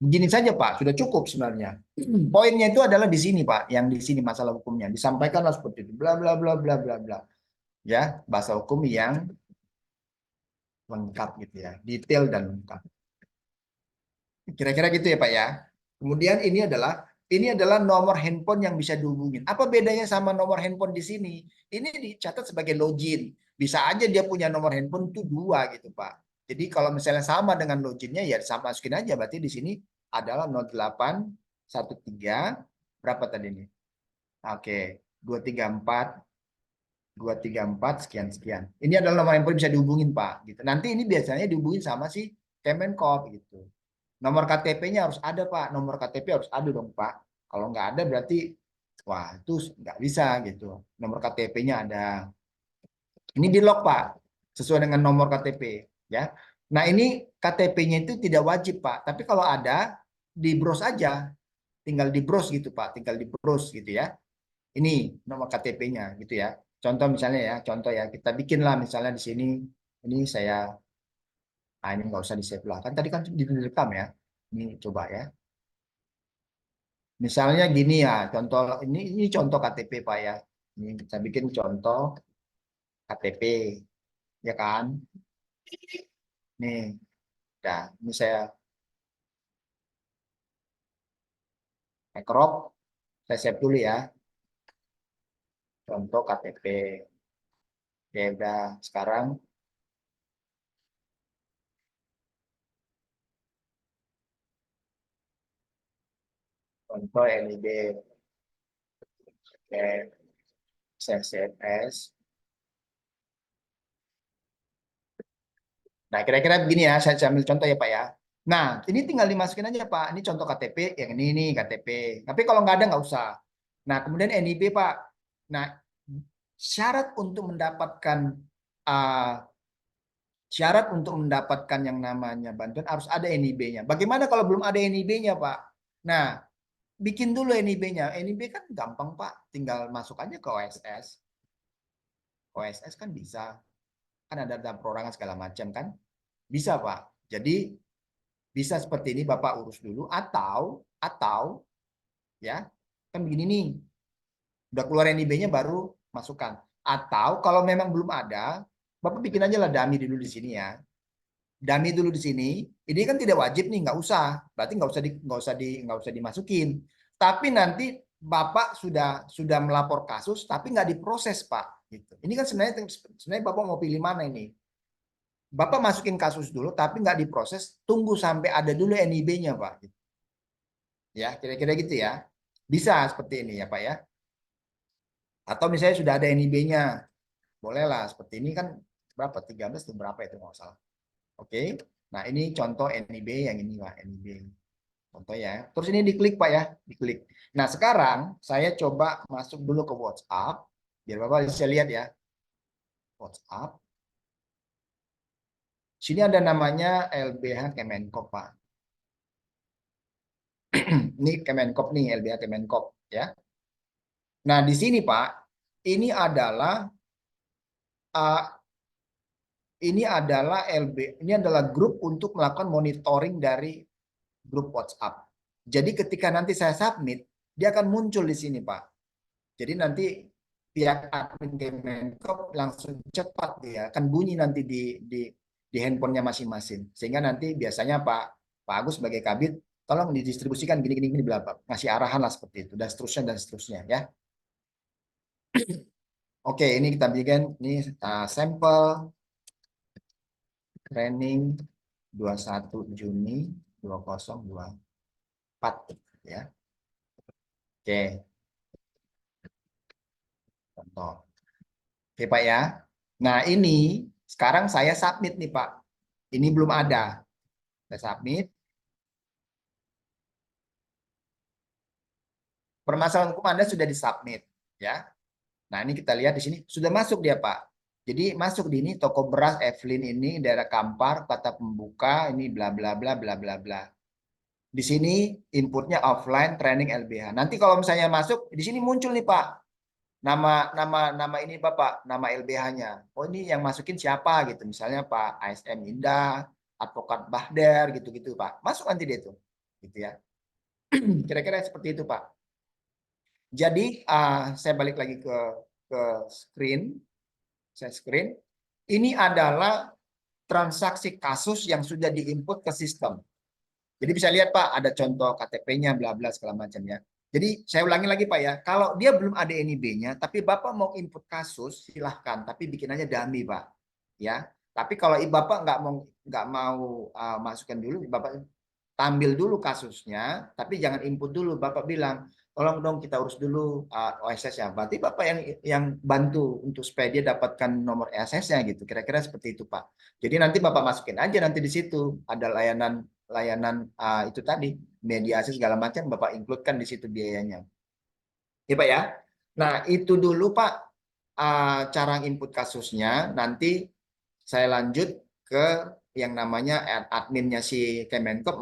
Begini saja Pak, sudah cukup sebenarnya. Poinnya itu adalah di sini Pak, yang di sini masalah hukumnya. Disampaikanlah seperti itu, bla bla bla bla bla bla. Ya, bahasa hukum yang lengkap gitu ya, detail dan lengkap. Kira-kira gitu ya Pak ya. Kemudian ini adalah nomor handphone yang bisa dihubungin. Apa bedanya sama nomor handphone di sini? Ini dicatat sebagai login. Bisa aja dia punya nomor handphone itu dua gitu Pak. Jadi kalau misalnya sama dengan loginnya ya sama masukin aja. Berarti di sini adalah 0813 berapa tadi ini? Oke, 234 sekian sekian. Ini adalah nomor handphone bisa dihubungin Pak. Gitu. Nanti ini biasanya dihubungin sama si Kemenkop gitu. Nomor KTP-nya harus ada Pak. Nomor KTP harus ada dong Pak. Kalau nggak ada berarti wah itu nggak bisa gitu. Nomor KTP-nya ada. Ini di lock Pak. Sesuai dengan nomor KTP ya. Nah ini KTP-nya itu tidak wajib Pak. Tapi kalau ada di browse aja. Tinggal di browse gitu Pak. Tinggal di browse gitu ya. Ini nomor KTP-nya gitu ya. Contoh misalnya ya. Contoh ya. Kita bikinlah misalnya di sini. Ini saya. Nah ini nggak usah di save lah. Kan tadi kan direkam ya. Ini coba ya. Misalnya gini ya, contoh ini contoh KTP Pak ya. Ini kita bikin contoh KTP ya kan. Nih, dah, ini saya crop, saya save dulu ya. Contoh KTP. Oke, udah sekarang contoh NIB. Oke, saya save as. Nah, kira-kira begini ya, saya ambil contoh ya Pak ya. Nah, ini tinggal dimasukin aja Pak. Ini contoh KTP, yang ini nih KTP. Tapi kalau nggak ada nggak usah. Nah, kemudian NIB Pak. Nah, syarat untuk mendapatkan uh, yang namanya bantuan harus ada NIB-nya. Bagaimana kalau belum ada NIB-nya, Pak? Nah, bikin dulu NIB-nya. NIB kan gampang, Pak. Tinggal masuk aja ke OSS. OSS kan bisa. Kan ada data perorangan segala macam kan? Bisa, Pak. Jadi bisa seperti ini Bapak urus dulu atau ya, kan begini nih. Udah keluar NIB-nya baru masukkan. Atau kalau memang belum ada, Bapak bikin aja lah dummy dulu di sini ya. Dummy dulu di sini. Ini kan tidak wajib nih, nggak usah. Berarti nggak usah dimasukin. Tapi nanti Bapak sudah melapor kasus, tapi nggak diproses Pak. Gitu. Ini kan sebenarnya Bapak mau pilih mana ini? Bapak masukin kasus dulu, tapi nggak diproses. Tunggu sampai ada dulu NIB-nya Pak. Gitu. Ya, kira-kira gitu ya. Bisa seperti ini ya Pak ya. Atau misalnya sudah ada NIB-nya, bolehlah seperti ini kan berapa? 13 atau berapa itu nggak salah. Oke. Nah, ini contoh NIB yang ini Pak, NIB. Contoh ya. Terus ini diklik Pak ya, diklik. Nah, sekarang saya coba masuk dulu ke WhatsApp biar Bapak bisa lihat ya. WhatsApp. Sini ada namanya LBH Kemenkop Pak. Ini Kemenkop nih, LBH Kemenkop ya. Nah, di sini Pak, ini adalah uh, ini adalah grup untuk melakukan monitoring dari grup WhatsApp. Jadi ketika nanti saya submit, dia akan muncul di sini, Pak. Jadi nanti pihak admin Kemenkop langsung cepat dia akan bunyi nanti di handphonenya masing-masing. Sehingga nanti biasanya Pak Agus sebagai kabit tolong didistribusikan gini berapa, ngasih arahan lah seperti itu dan seterusnya ya. Oke, ini kita bikin ini sampel training 21 Juni 2024 ya. Oke, contoh. Oke Pak ya. Nah ini sekarang saya submit nih Pak. Ini belum ada. Saya submit. Permasalahan hukum Anda sudah disubmit ya. Nah ini kita lihat di sini sudah masuk dia Pak. Jadi masuk di ini toko beras Evelyn ini daerah Kampar kata pembuka ini bla bla bla bla bla bla. Di sini inputnya offline training LBH. Nanti kalau misalnya masuk di sini muncul nih Pak, nama ini Bapak, nama LBH-nya. Oh ini yang masukin siapa gitu. Misalnya Pak ASM Indah, Advokat Bahder gitu-gitu Pak. Masuk nanti dia tuh. Gitu ya. Kira-kira seperti itu Pak. Jadi saya balik lagi ke screen. Saya screen. Ini adalah transaksi kasus yang sudah diinput ke sistem. Jadi bisa lihat Pak, ada contoh KTP-nya, bla bla segala macam ya. Jadi saya ulangi lagi Pak ya, kalau dia belum ada NIB-nya, tapi Bapak mau input kasus, silahkan, tapi bikin aja dummy Pak, ya. Tapi kalau Bapak nggak mau masukkan dulu, Bapak tampil dulu kasusnya, tapi jangan input dulu. Bapak bilang, tolong dong kita urus dulu OSS-nya. Berarti Bapak yang bantu untuk supaya dia dapatkan nomor OSS-nya gitu. Kira-kira seperti itu Pak. Jadi nanti Bapak masukin aja nanti di situ ada layanan itu tadi mediasi segala macam Bapak include-kan di situ biayanya. Ya Pak ya. Nah, itu dulu Pak cara input kasusnya. Nanti saya lanjut ke yang namanya adminnya si Kemenkop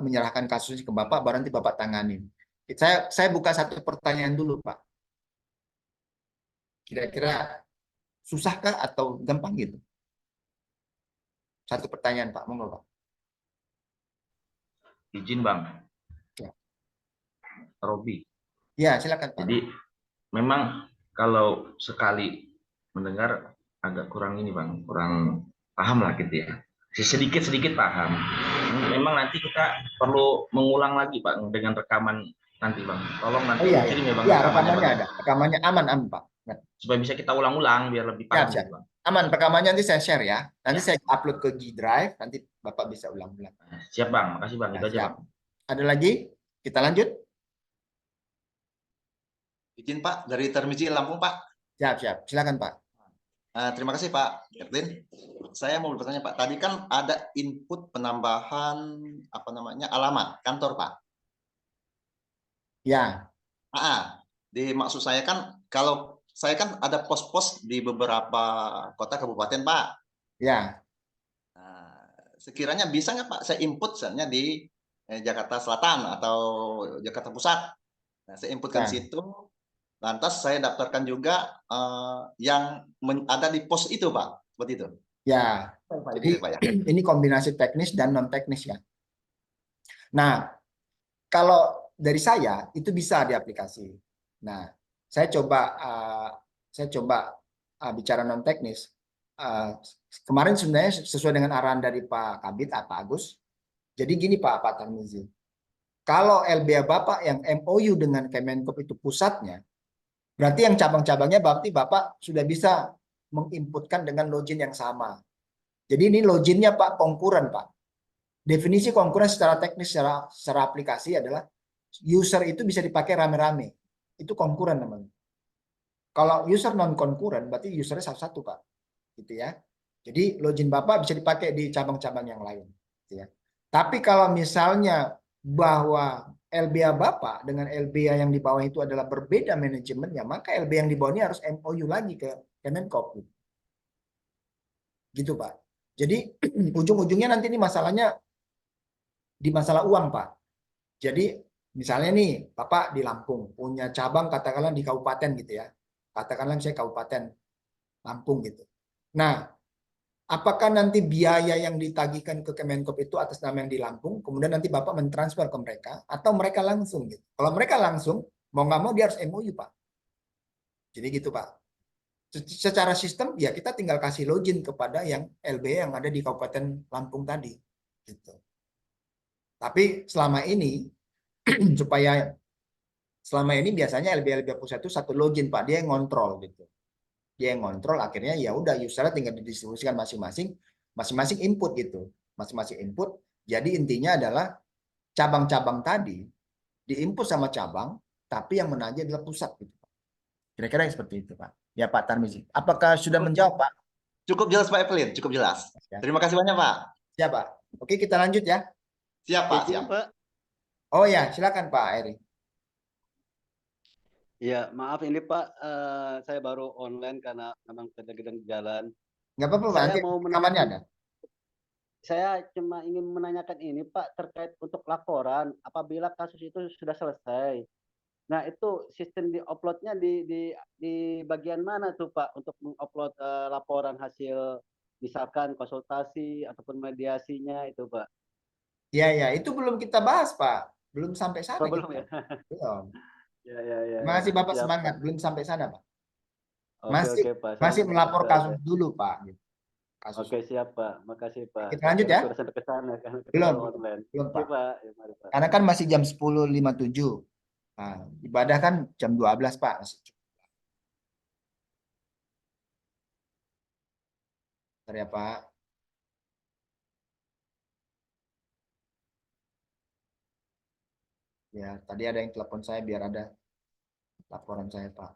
menyerahkan kasusnya ke Bapak, baru nanti Bapak tanganin. Saya buka satu pertanyaan dulu, Pak. Kira-kira susahkah atau gampang gitu? Satu pertanyaan, Pak. Monggo, Pak. Izin Bang, Ya, Robi. ya silakan, Pak. Jadi memang kalau sekali mendengar agak kurang ini Bang, kurang paham lah gitu ya. Sedikit-sedikit paham. Memang nanti kita perlu mengulang lagi Pak dengan rekaman nanti Bang. Tolong Oh nanti iya, ya. dikirim ya Bang Ya, rekamannya rekamannya Bang ya. ada. Rekamannya aman, aman, Pak. Ya, Supaya bisa kita ulang-ulang biar lebih siap, paham siap. gitu Bang. Aman, rekamannya nanti saya share ya. Nanti Ya. saya upload ke G Drive, nanti Bapak bisa ulang-ulang. Siap Bang, makasih Bang. Ya, Itu aja siap. Bang. Ada lagi? Kita lanjut? Izin Pak, dari Termiji Lampung Pak. Siap, siap. Silakan, Pak. Terima kasih Pak Erwin. Saya mau bertanya Pak, tadi kan ada input penambahan apa namanya alamat kantor Pak. Ya, Maksud saya kan kalau saya kan ada pos-pos di beberapa kota kabupaten Pak. ya. Nah, sekiranya bisa nggak Pak saya input misalnya di Jakarta Selatan atau Jakarta Pusat. Nah, saya inputkan Ya. situ. Lantas saya daftarkan juga yang ada di pos itu Pak. Seperti itu. Ya, jadi Gitu, Pak ya. ini kombinasi teknis dan non teknis ya. Nah, kalau dari saya itu bisa di aplikasi. Nah, saya coba bicara non teknis. Kemarin sebenarnya sesuai dengan arahan dari Pak Kabit, Pak Agus. Jadi gini Pak Tarmizi, kalau LBH Bapak yang MOU dengan Kemenkop itu pusatnya, berarti yang cabang-cabangnya berarti Bapak sudah bisa menginputkan dengan login yang sama. Jadi ini loginnya Pak konkuren Pak. Definisi konkuren secara teknis secara aplikasi adalah user itu bisa dipakai rame-rame. Itu konkuren namanya. Kalau user non konkuren berarti usernya satu-satu Pak. Gitu ya. Jadi login Bapak bisa dipakai di cabang-cabang yang lain, gitu ya. Tapi kalau misalnya bahwa LBH Bapak dengan LBH yang di bawah itu adalah berbeda manajemennya, maka LBH yang di bawah ini harus MOU lagi ke Kemenkop. Gitu Pak. Jadi ujung-ujungnya nanti ini masalahnya di masalah uang Pak. Jadi misalnya nih Bapak di Lampung punya cabang katakanlah di kabupaten gitu ya. Katakanlah misalnya kabupaten Lampung gitu. Nah, apakah nanti biaya yang ditagihkan ke Kemenkop itu atas nama yang di Lampung, kemudian nanti Bapak mentransfer ke mereka, atau mereka langsung gitu. Kalau mereka langsung, mau nggak mau dia harus MOU Pak. Jadi gitu Pak. Secara sistem ya kita tinggal kasih login kepada yang LB yang ada di Kabupaten Lampung tadi. Gitu. Tapi selama ini biasanya LB pusat itu satu login Pak, dia yang ngontrol gitu. Dia yang ngontrol akhirnya ya udah usernya tinggal didistribusikan masing-masing input gitu. Masing-masing input. Jadi intinya adalah cabang-cabang tadi diinput sama cabang, tapi yang menagih adalah pusat gitu. Kira-kira seperti itu Pak. Ya Pak Tarmizi. Apakah sudah menjawab Pak? Cukup jelas Pak Evelyn, cukup jelas. Ya. Terima kasih banyak Pak. Siap Pak. Oke kita lanjut ya. Siap Pak, Izin, siap. Pak. Oh ya silakan Pak Eri. Ya, maaf ini Pak, saya baru online karena memang kedeng-kedeng jalan. Nggak apa-apa Pak. Saya Nanti mau rekamannya ada. saya cuma ingin menanyakan ini Pak terkait untuk laporan apabila kasus itu sudah selesai. Nah, itu sistem di-upload-nya di bagian mana tuh Pak untuk mengupload laporan hasil misalkan konsultasi ataupun mediasinya itu Pak? Ya, ya, itu belum kita bahas, Pak. Belum sampai sana Oh, belum kita. ya? Belum. Ya, ya, ya, Terima ya. kasih Bapak Siap semangat. Pak. Belum sampai sana, Pak. Oke, Masih oke Pak. masih melapor Saya, kasus dulu, Pak. Gitu. Kasus. oke siap Pak. Makasih Pak. Kita Saya lanjut kira ya. sudah sampai ke sana kan Belum, ketemu belum, online. belum, Oke Pak. Pak. Ya, mari Pak. Karena kan masih jam 10.57. Nah, ibadah kan jam 12, Pak. Bentar ya, Pak. Ya, tadi ada yang telepon saya biar ada laporan saya, Pak.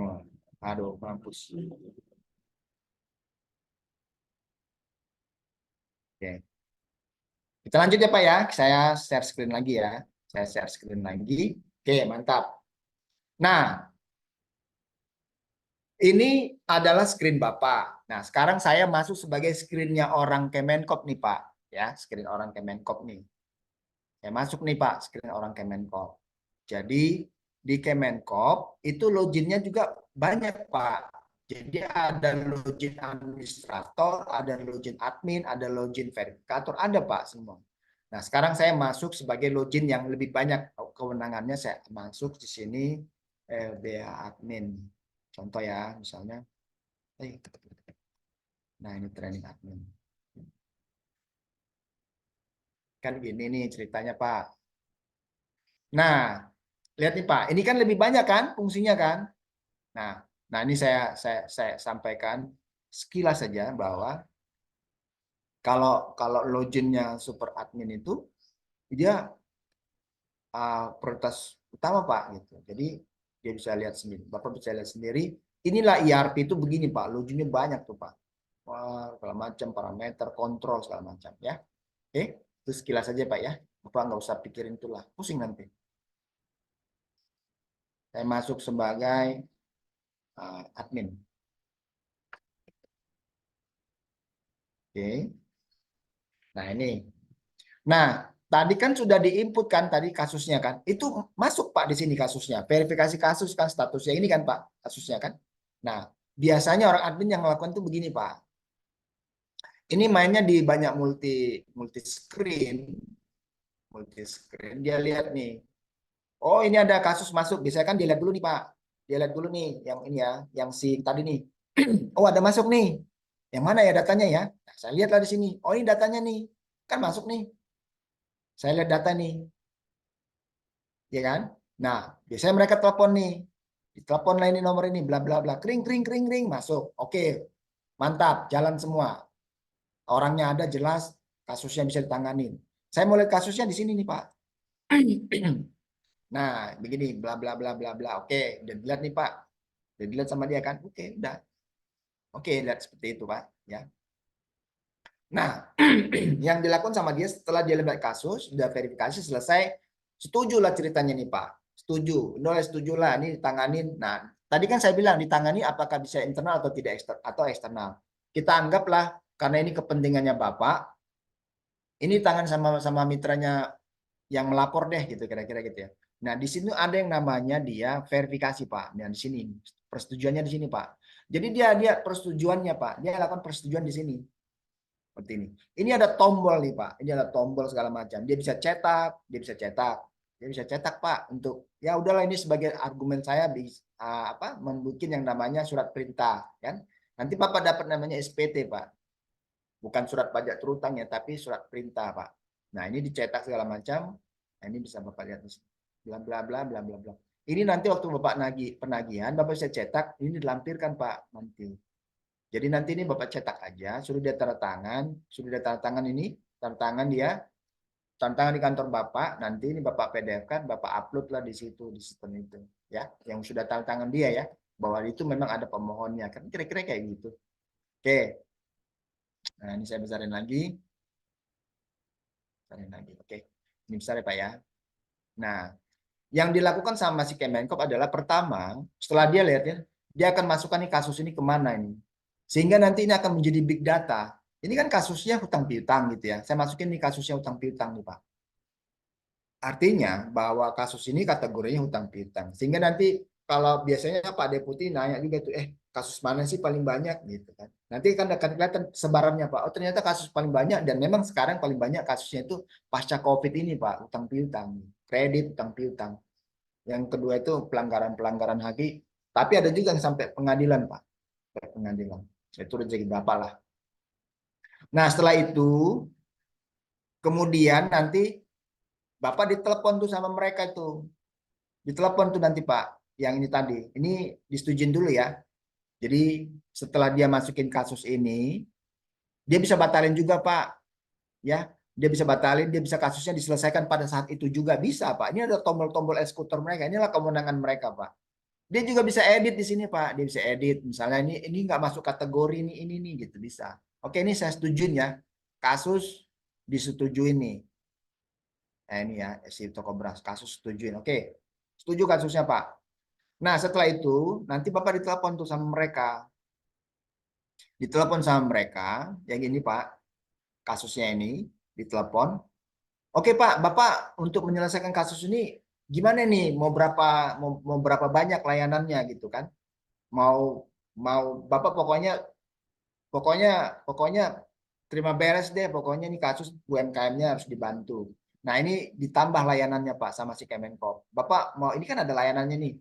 Oh, aduh, mampus. Oke. Kita lanjut ya, Pak ya. Saya share screen lagi ya. Saya share screen lagi. Oke, mantap. Nah, ini adalah screen Bapak. Nah, sekarang saya masuk sebagai screennya orang Kemenkop nih, Pak. Ya, screen orang Kemenkop nih. Saya masuk nih, Pak, screen orang Kemenkop. Jadi, di Kemenkop itu loginnya juga banyak, Pak. Jadi ada login administrator, ada login admin, ada login verifikator, ada Pak semua. Nah, sekarang saya masuk sebagai login yang lebih banyak kewenangannya. Saya masuk di sini LBH admin. Contoh ya, misalnya. Nah, ini training admin. Kan gini nih ceritanya, Pak. Nah, lihat nih, Pak. Ini kan lebih banyak kan fungsinya kan? Nah, ini saya sampaikan sekilas saja bahwa kalau loginnya super admin itu dia prioritas utama, Pak, gitu. Jadi dia bisa lihat sendiri. Bapak bisa lihat sendiri. Inilah ERP itu begini, Pak. Loginnya banyak tuh, Pak. Wah, segala macam parameter, kontrol segala macam ya. Oke, itu sekilas saja, Pak ya. Bapak nggak usah pikirin itulah, pusing nanti. Saya masuk sebagai admin. Oke. Nah, ini. Nah, tadi kan sudah diinput kan tadi kasusnya kan. Itu masuk Pak di sini kasusnya. Verifikasi kasus kan statusnya ini kan Pak, kasusnya kan. Nah, biasanya orang admin yang melakukan itu begini Pak. Ini mainnya di banyak multi screen. Multi screen dia lihat nih. Oh, ini ada kasus masuk. Biasanya kan dia lihat dulu nih Pak. Dia lihat dulu nih yang ini ya, yang si tadi nih. Oh, ada masuk nih. Yang mana ya datanya ya? Nah, saya lihatlah di sini. Oh, ini datanya nih. Kan masuk nih. Saya lihat data nih. Ya kan? Nah, biasanya mereka telepon nih. Ditelepon lah ini nomor ini, bla bla bla. Kring, kring, kring, kring. Masuk. Oke. Mantap. Jalan semua. Orangnya ada jelas. Kasusnya bisa ditanganin. Saya mau lihat kasusnya di sini nih, Pak. Nah, begini. Bla bla bla bla bla. Oke. Udah dilihat nih, Pak. Udah dilihat sama dia kan? Oke, udah. Oke, lihat seperti itu, Pak. Ya. Nah, yang dilakukan sama dia setelah dia lihat kasus, sudah verifikasi selesai, setujulah ceritanya nih Pak. Setuju, udah setuju lah, ini ditanganin. Nah, tadi kan saya bilang ditangani apakah bisa internal atau tidak atau eksternal. Kita anggaplah karena ini kepentingannya Bapak, ini tangan sama mitranya yang melapor deh gitu kira-kira gitu ya. Nah, di sini ada yang namanya dia verifikasi Pak. Nah, di sini persetujuannya di sini Pak. Jadi dia persetujuannya Pak. Dia lakukan persetujuan di sini. Seperti ini. Ini ada tombol nih Pak. Ini ada tombol segala macam. Dia bisa cetak, dia bisa cetak. Dia bisa cetak Pak untuk ya udahlah ini sebagai argumen saya bisa membuat yang namanya surat perintah kan. Nanti Bapak dapat namanya SPT Pak. Bukan surat pajak terutang ya, tapi surat perintah Pak. Nah, ini dicetak segala macam. Nah, ini bisa Bapak lihat di sini. Bla bla bla bla bla bla. Ini nanti waktu Bapak penagihan, Bapak bisa cetak, ini dilampirkan Pak nanti. Jadi nanti ini Bapak cetak aja, suruh dia tanda tangan, ini, tanda tangan dia, tanda tangan di kantor Bapak, nanti ini Bapak PDF kan, Bapak upload lah di situ, di sistem itu. Ya, yang sudah tanda tangan dia ya, bahwa itu memang ada pemohonnya, kan kira-kira kayak gitu. Oke. Nah, ini saya besarin lagi. Besarin lagi. Oke. Ini besar ya, Pak ya. Nah, yang dilakukan sama si Kemenkop adalah pertama, setelah dia lihat ya, dia akan masukkan nih kasus ini kemana ini. Sehingga nanti ini akan menjadi big data. Ini kan kasusnya hutang piutang gitu ya. Saya masukin nih kasusnya hutang piutang nih Pak. Artinya bahwa kasus ini kategorinya hutang piutang. Sehingga nanti kalau biasanya Pak Deputi nanya juga tuh, kasus mana sih paling banyak gitu kan. Nanti kan akan kelihatan sebarannya Pak. Oh ternyata kasus paling banyak dan memang sekarang paling banyak kasusnya itu pasca COVID ini Pak, hutang piutang, kredit hutang piutang. Yang kedua itu pelanggaran-pelanggaran HAKI, tapi ada juga yang sampai pengadilan Pak, sampai pengadilan. Itu rezeki Bapak lah. Nah setelah itu kemudian nanti Bapak ditelepon tuh sama mereka itu. Ditelepon tuh nanti Pak, yang ini tadi. Ini disetujuin dulu ya. Jadi setelah dia masukin kasus ini, dia bisa batalin juga Pak. Ya, dia bisa batalin, dia bisa kasusnya diselesaikan pada saat itu juga bisa Pak. Ini ada tombol-tombol eksekutor mereka. Inilah kewenangan mereka Pak. Dia juga bisa edit di sini Pak. Dia bisa edit. Misalnya ini nggak masuk kategori ini nih gitu bisa. Oke, ini saya setujuin ya. Kasus disetujuin nih. Nah ini ya si toko beras kasus setujuin. Oke, setuju kasusnya Pak. Nah setelah itu nanti Bapak ditelepon tuh sama mereka. Ditelepon sama mereka, yang ini Pak, kasusnya ini ditelepon. Oke Pak, Bapak untuk menyelesaikan kasus ini gimana nih? Mau berapa banyak layanannya gitu kan? Mau mau Bapak pokoknya terima beres deh. Pokoknya ini kasus UMKM-nya harus dibantu. Nah ini ditambah layanannya Pak sama si Kemenkop. Bapak mau ini kan ada layanannya nih.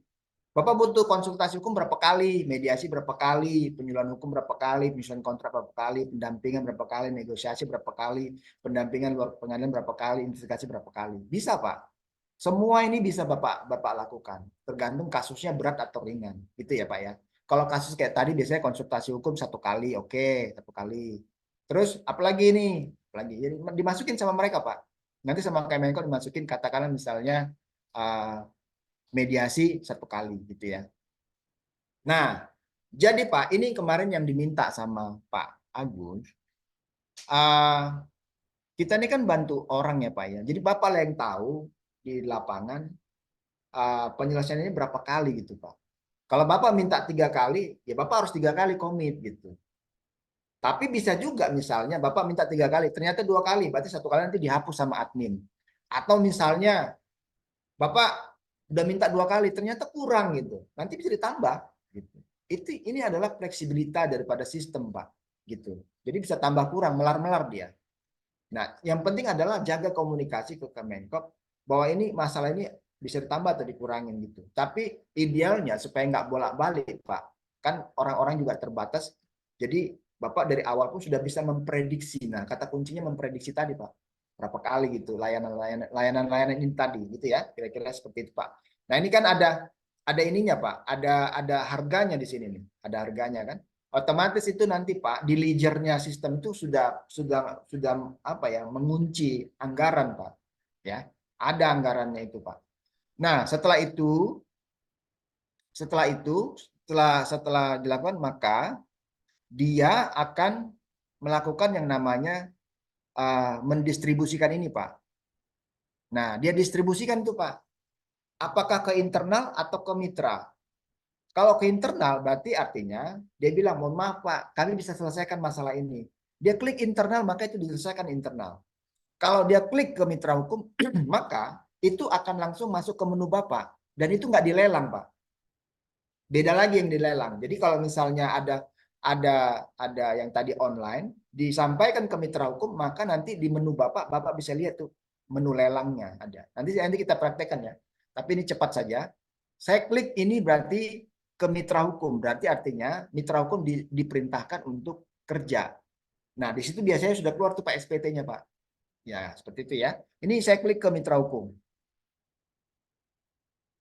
Bapak butuh konsultasi hukum berapa kali, mediasi berapa kali, penyuluhan hukum berapa kali, penyusunan kontrak berapa kali, pendampingan berapa kali, negosiasi berapa kali, pendampingan luar pengadilan berapa kali, investigasi berapa kali. Bisa Pak. Semua ini bisa Bapak lakukan. Tergantung kasusnya berat atau ringan. Itu ya Pak ya. Kalau kasus kayak tadi biasanya konsultasi hukum 1 kali, oke, 1 kali. Terus apalagi ini? Apalagi dimasukin sama mereka Pak. Nanti sama Kemenko dimasukin katakanlah misalnya mediasi 1 kali gitu ya. Nah, jadi Pak, ini kemarin yang diminta sama Pak Agus, kita ini kan bantu orang ya Pak ya. Jadi Bapak lah yang tahu di lapangan penyelesaian ini berapa kali gitu Pak. Kalau Bapak minta 3 kali, ya Bapak harus 3 kali komit gitu. Tapi bisa juga misalnya Bapak minta 3 kali, ternyata 2 kali, berarti 1 kali nanti dihapus sama admin. Atau misalnya Bapak udah minta 2 kali, ternyata kurang gitu, nanti bisa ditambah. Gitu. Ini adalah fleksibilitas daripada sistem Pak. Gitu. Jadi bisa tambah kurang, melar-melar dia. Nah, yang penting adalah jaga komunikasi ke Kemenkop bahwa ini masalah ini bisa ditambah atau dikurangin gitu. Tapi idealnya supaya nggak bolak-balik Pak. Kan orang-orang juga terbatas. Jadi Bapak dari awal pun sudah bisa memprediksi. Nah, kata kuncinya memprediksi tadi Pak. Berapa kali gitu layanan-layanan ini tadi gitu ya. Kira-kira seperti itu Pak. Nah, ini kan ada ininya Pak. Ada harganya di sini nih. Ada harganya kan. Otomatis itu nanti Pak di ledgernya sistem itu sudah apa ya mengunci anggaran Pak ya ada anggarannya itu Pak. Nah setelah dilakukan maka dia akan melakukan yang namanya mendistribusikan ini Pak. Nah dia distribusikan tuh Pak apakah ke internal atau ke mitra. Kalau ke internal berarti artinya dia bilang mohon maaf Pak, kami bisa selesaikan masalah ini. Dia klik internal maka itu diselesaikan internal. Kalau dia klik ke mitra hukum maka itu akan langsung masuk ke menu Bapak dan itu nggak dilelang Pak. Beda lagi yang dilelang. Jadi kalau misalnya ada yang tadi online disampaikan ke mitra hukum maka nanti di menu Bapak bisa lihat tuh menu lelangnya ada. Nanti kita praktekkan ya. Tapi ini cepat saja. Saya klik ini berarti ke mitra hukum. Berarti artinya mitra hukum diperintahkan untuk kerja. Nah, di situ biasanya sudah keluar tuh Pak SPT-nya, Pak. Ya, seperti itu ya. Ini saya klik ke mitra hukum.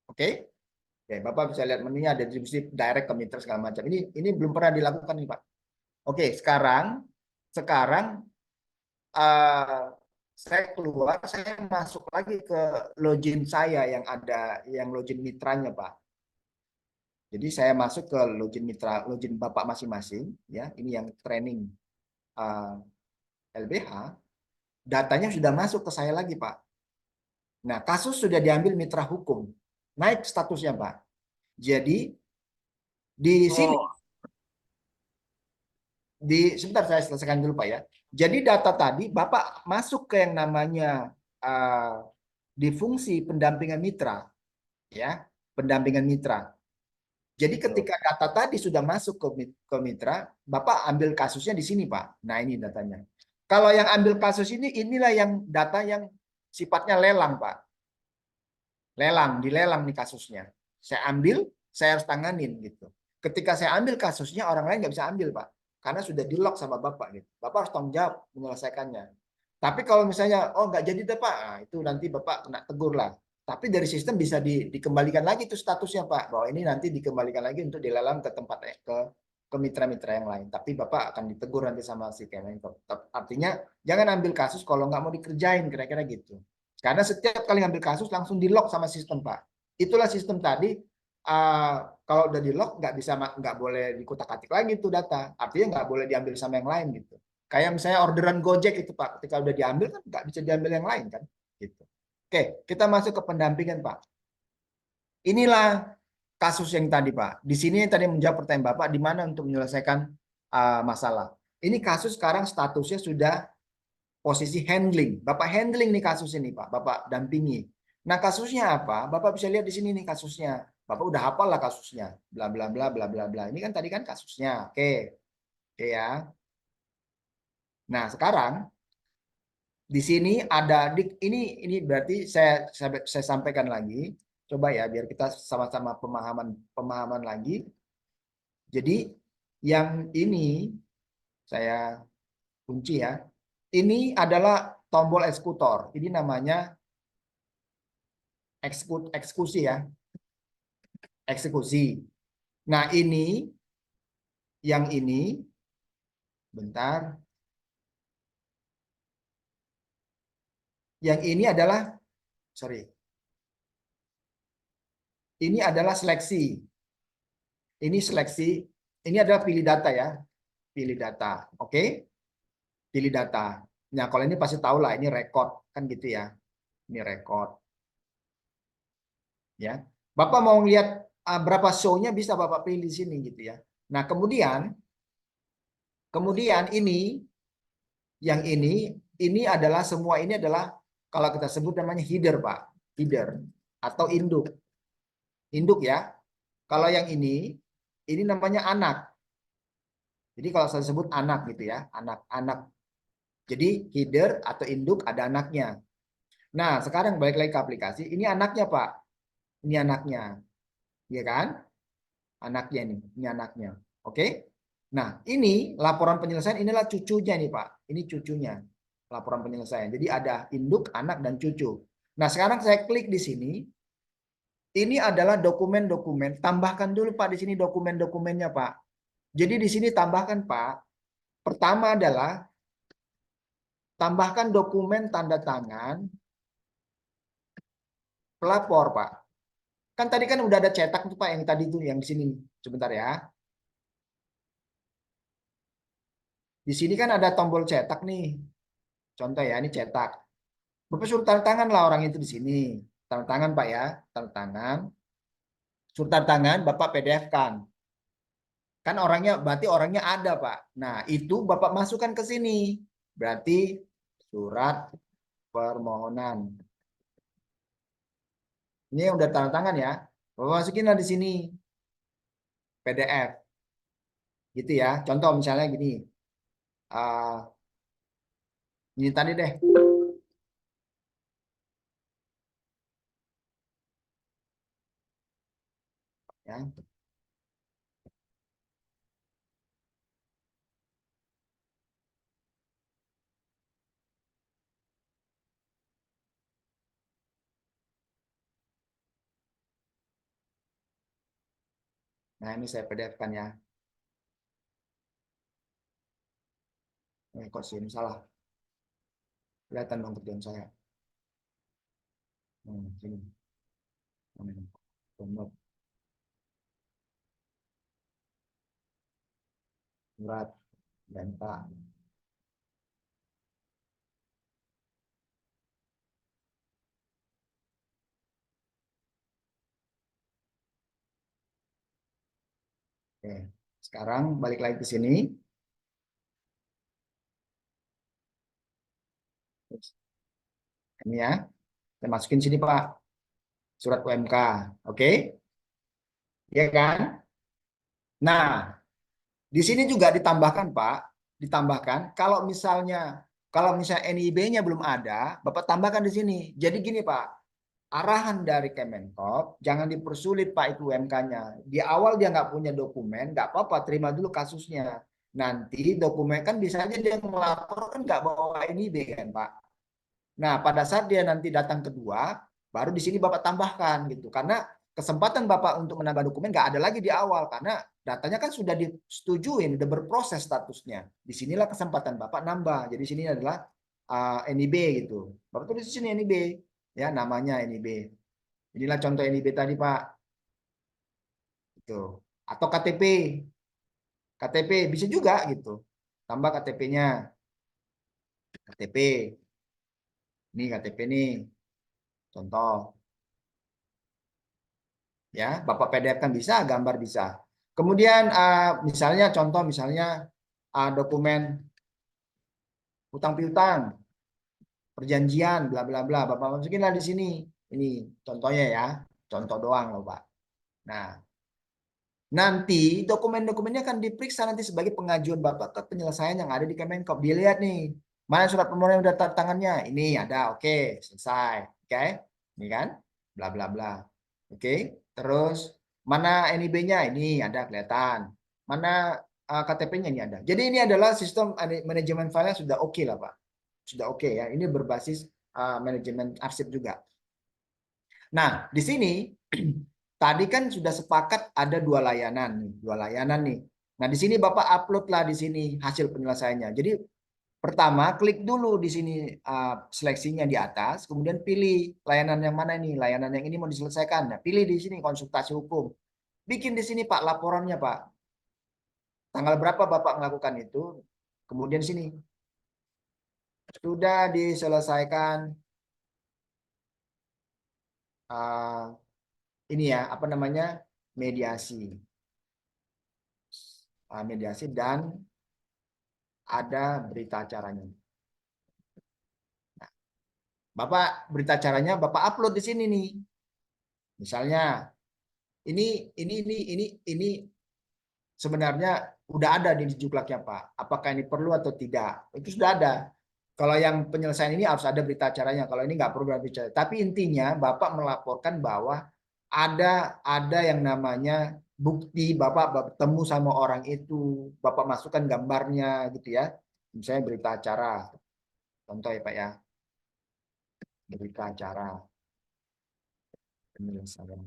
Oke? Oke, Bapak bisa lihat menunya ada distribusi direct ke mitra segala macam. Ini belum pernah dilakukan nih, Pak. Oke, sekarang saya keluar, saya masuk lagi ke login saya yang ada yang login mitranya, Pak. Jadi saya masuk ke login mitra, login Bapak masing-masing, ya. Ini yang training LBH, datanya sudah masuk ke saya lagi, Pak. Nah, kasus sudah diambil mitra hukum, naik statusnya, Pak. Jadi di sini, Oh, sebentar saya selesaikan dulu, Pak ya. Jadi data tadi Bapak masuk ke yang namanya di fungsi pendampingan mitra, ya, pendampingan mitra. Jadi ketika data tadi sudah masuk ke mitra, Bapak ambil kasusnya di sini, Pak. Nah, ini datanya. Kalau yang ambil kasus ini, inilah yang data yang sifatnya lelang, Pak. Lelang, dilelang nih kasusnya. Saya ambil, saya harus tanganin gitu. Ketika saya ambil kasusnya, orang lain nggak bisa ambil, Pak. Karena sudah di-lock sama Bapak gitu. Bapak harus tanggung jawab menyelesaikannya. Tapi kalau misalnya, oh nggak jadi deh Pak, nah, itu nanti Bapak kena tegur lah. Tapi dari sistem bisa dikembalikan lagi itu statusnya Pak, bahwa ini nanti dikembalikan lagi untuk dilelang ke tempat ke mitra-mitra yang lain. Tapi Bapak akan ditegur nanti sama si Kemenko. Artinya jangan ambil kasus kalau nggak mau dikerjain, kira-kira gitu. Karena setiap kali ngambil kasus langsung di-lock sama sistem Pak. Itulah sistem tadi. Kalau udah di-lock nggak boleh dikutak-atik lagi itu data. Artinya nggak boleh diambil sama yang lain gitu. Kayak misalnya orderan Gojek itu Pak, ketika udah diambil kan nggak bisa diambil yang lain kan, gitu. Oke, kita masuk ke pendampingan Pak. Inilah kasus yang tadi Pak. Di sini yang tadi menjawab pertanyaan Bapak, di mana untuk menyelesaikan masalah. Ini kasus sekarang statusnya sudah posisi handling. Bapak handling nih kasus ini Pak, Bapak dampingi. Nah kasusnya apa? Bapak bisa lihat di sini nih kasusnya. Bapak udah hafal lah kasusnya. Bla bla bla bla bla bla. Ini kan tadi kan kasusnya. Oke. Oke ya. Nah, sekarang di sini ada ini berarti saya sampaikan lagi. Coba ya biar kita sama-sama pemahaman lagi. Jadi yang ini saya kunci ya. Ini adalah tombol eksekutor. Ini namanya eksekusi ya. Eksekusi. Nah, yang ini bentar. Yang ini adalah sorry. Ini adalah seleksi. Ini seleksi. Ini adalah pilih data ya. Pilih data. Oke? Pilih data. Nah, kalau ini pasti tahu lah, ini record kan gitu ya. Ini record. Ya. Bapak mau lihat berapa show-nya bisa Bapak pilih di sini gitu ya. Nah, kemudian ini yang ini adalah semua ini adalah kalau kita sebut namanya header, Pak. Header atau induk. Induk ya. Kalau yang ini namanya anak. Jadi kalau saya sebut anak gitu ya, anak-anak. Jadi header atau induk ada anaknya. Nah, sekarang balik lagi ke aplikasi. Ini anaknya, Pak. Ini anaknya. Ya kan? Anaknya nih. Ini anaknya. Oke? Nah, ini laporan penyelesaian inilah cucunya nih, Pak. Ini cucunya. Laporan penyelesaian. Jadi ada induk, anak, dan cucu. Nah, sekarang saya klik di sini. Ini adalah dokumen-dokumen. Tambahkan dulu, Pak, di sini dokumen-dokumennya, Pak. Jadi di sini tambahkan, Pak. Pertama adalah tambahkan dokumen tanda tangan pelapor, Pak. Kan tadi kan udah ada cetak tuh Pak yang tadi tuh yang di sini. Sebentar ya. Di sini kan ada tombol cetak nih. Contoh ya, ini cetak. Bapak suruh tanda tangan lah orang itu di sini. Tanda tangan Pak ya, tanda tangan. Suruh tanda tangan, Bapak PDF kan. Kan orangnya berarti orangnya ada Pak. Nah, itu Bapak masukkan ke sini. Berarti surat permohonan. Ini yang udah tanda tangan ya. Bapak masukin lah di sini PDF. Gitu ya. Contoh misalnya gini. Ah, ini tadi deh. Ya. Nah, ini saya PDF-kan ya. Kok sini salah? Kelihatan dong kerjaan saya. Sini. Download. surat UMK. Oke, sekarang balik lagi ke sini. Ini ya, saya masukin sini Pak, surat UMK. Oke, ya kan? Nah, di sini juga ditambahkan Pak, ditambahkan kalau misalnya NIB-nya belum ada, Bapak tambahkan di sini. Jadi gini Pak, arahan dari Kemenkop jangan dipersulit Pak itu UMK-nya. Di awal dia nggak punya dokumen, nggak apa-apa, terima dulu kasusnya. Nanti dokumen kan bisa aja dia melapor kan nggak bawa NIB kan Pak. Nah, pada saat dia nanti datang kedua, baru di sini Bapak tambahkan gitu. Karena kesempatan Bapak untuk menambah dokumen nggak ada lagi di awal karena datanya kan sudah disetujui, sudah berproses statusnya. Disinilah kesempatan Bapak nambah. Jadi sini adalah NIB gitu. Bapak tulis di sini NIB, ya namanya NIB. Inilah contoh NIB tadi Pak. Gitu. Atau KTP, KTP bisa juga gitu. Tambah KTP-nya, KTP. Ini KTP nih, contoh. Ya, Bapak PDF kan bisa, gambar bisa. Kemudian misalnya contoh misalnya dokumen hutang piutang, perjanjian, bla bla bla, Bapak masukinlah di sini. Ini contohnya ya, contoh doang loh Pak. Nah, nanti dokumen-dokumennya akan diperiksa nanti sebagai pengajuan Bapak ke penyelesaian yang ada di Kemenkop. Dilihat nih, mana surat permohonan udah tangannya? Ini ada, oke, selesai. Oke, ini kan, bla bla bla. Oke, terus mana NIB-nya? Ini ada kelihatan. Mana KTP-nya? Ini ada. Jadi ini adalah sistem manajemen file sudah oke lah Pak. Sudah oke ya. Ini berbasis manajemen arsip juga. Nah, di sini tadi kan sudah sepakat ada dua layanan nih. Nah, di sini Bapak upload lah di sini hasil penyelesaiannya. Jadi pertama klik dulu di sini seleksinya di atas, kemudian pilih layanan yang mana ini, layanan yang ini mau diselesaikan. Nah, pilih di sini konsultasi hukum. Bikin di sini Pak laporannya Pak. Tanggal berapa Bapak melakukan itu? Kemudian sini sudah diselesaikan ini ya apa namanya mediasi. Mediasi dan ada berita acaranya. Nah, Bapak berita acaranya Bapak upload di sini nih. Misalnya ini sebenarnya udah ada di juklaknya Pak. Apakah ini perlu atau tidak? Itu sudah ada. Kalau yang penyelesaian ini harus ada berita acaranya. Kalau ini nggak perlu berita acara. Tapi intinya Bapak melaporkan bahwa ada yang namanya bukti Bapak bertemu sama orang itu, Bapak masukkan gambarnya gitu ya. Misalnya berita acara. Contoh ya Pak ya. Berita acara penyelesaian.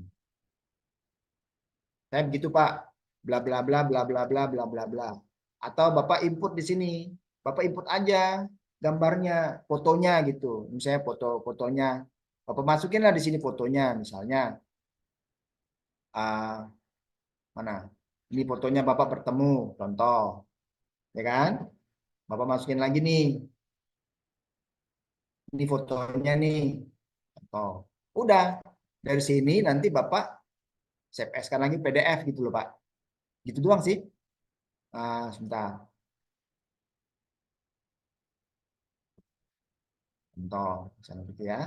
Saya begitu Pak. Bla bla bla bla bla bla bla bla bla. Atau Bapak input di sini. Bapak input aja gambarnya, fotonya gitu. Misalnya foto-fotonya. Bapak masukinlah di sini fotonya misalnya. Mana? Ini fotonya Bapak bertemu, contoh. Ya kan? Bapak masukin lagi nih. Ini fotonya nih. Contoh. Udah. Dari sini nanti Bapak save as kan lagi PDF gitu loh Pak. Gitu doang sih. Sebentar. Contoh. Misalnya gitu ya.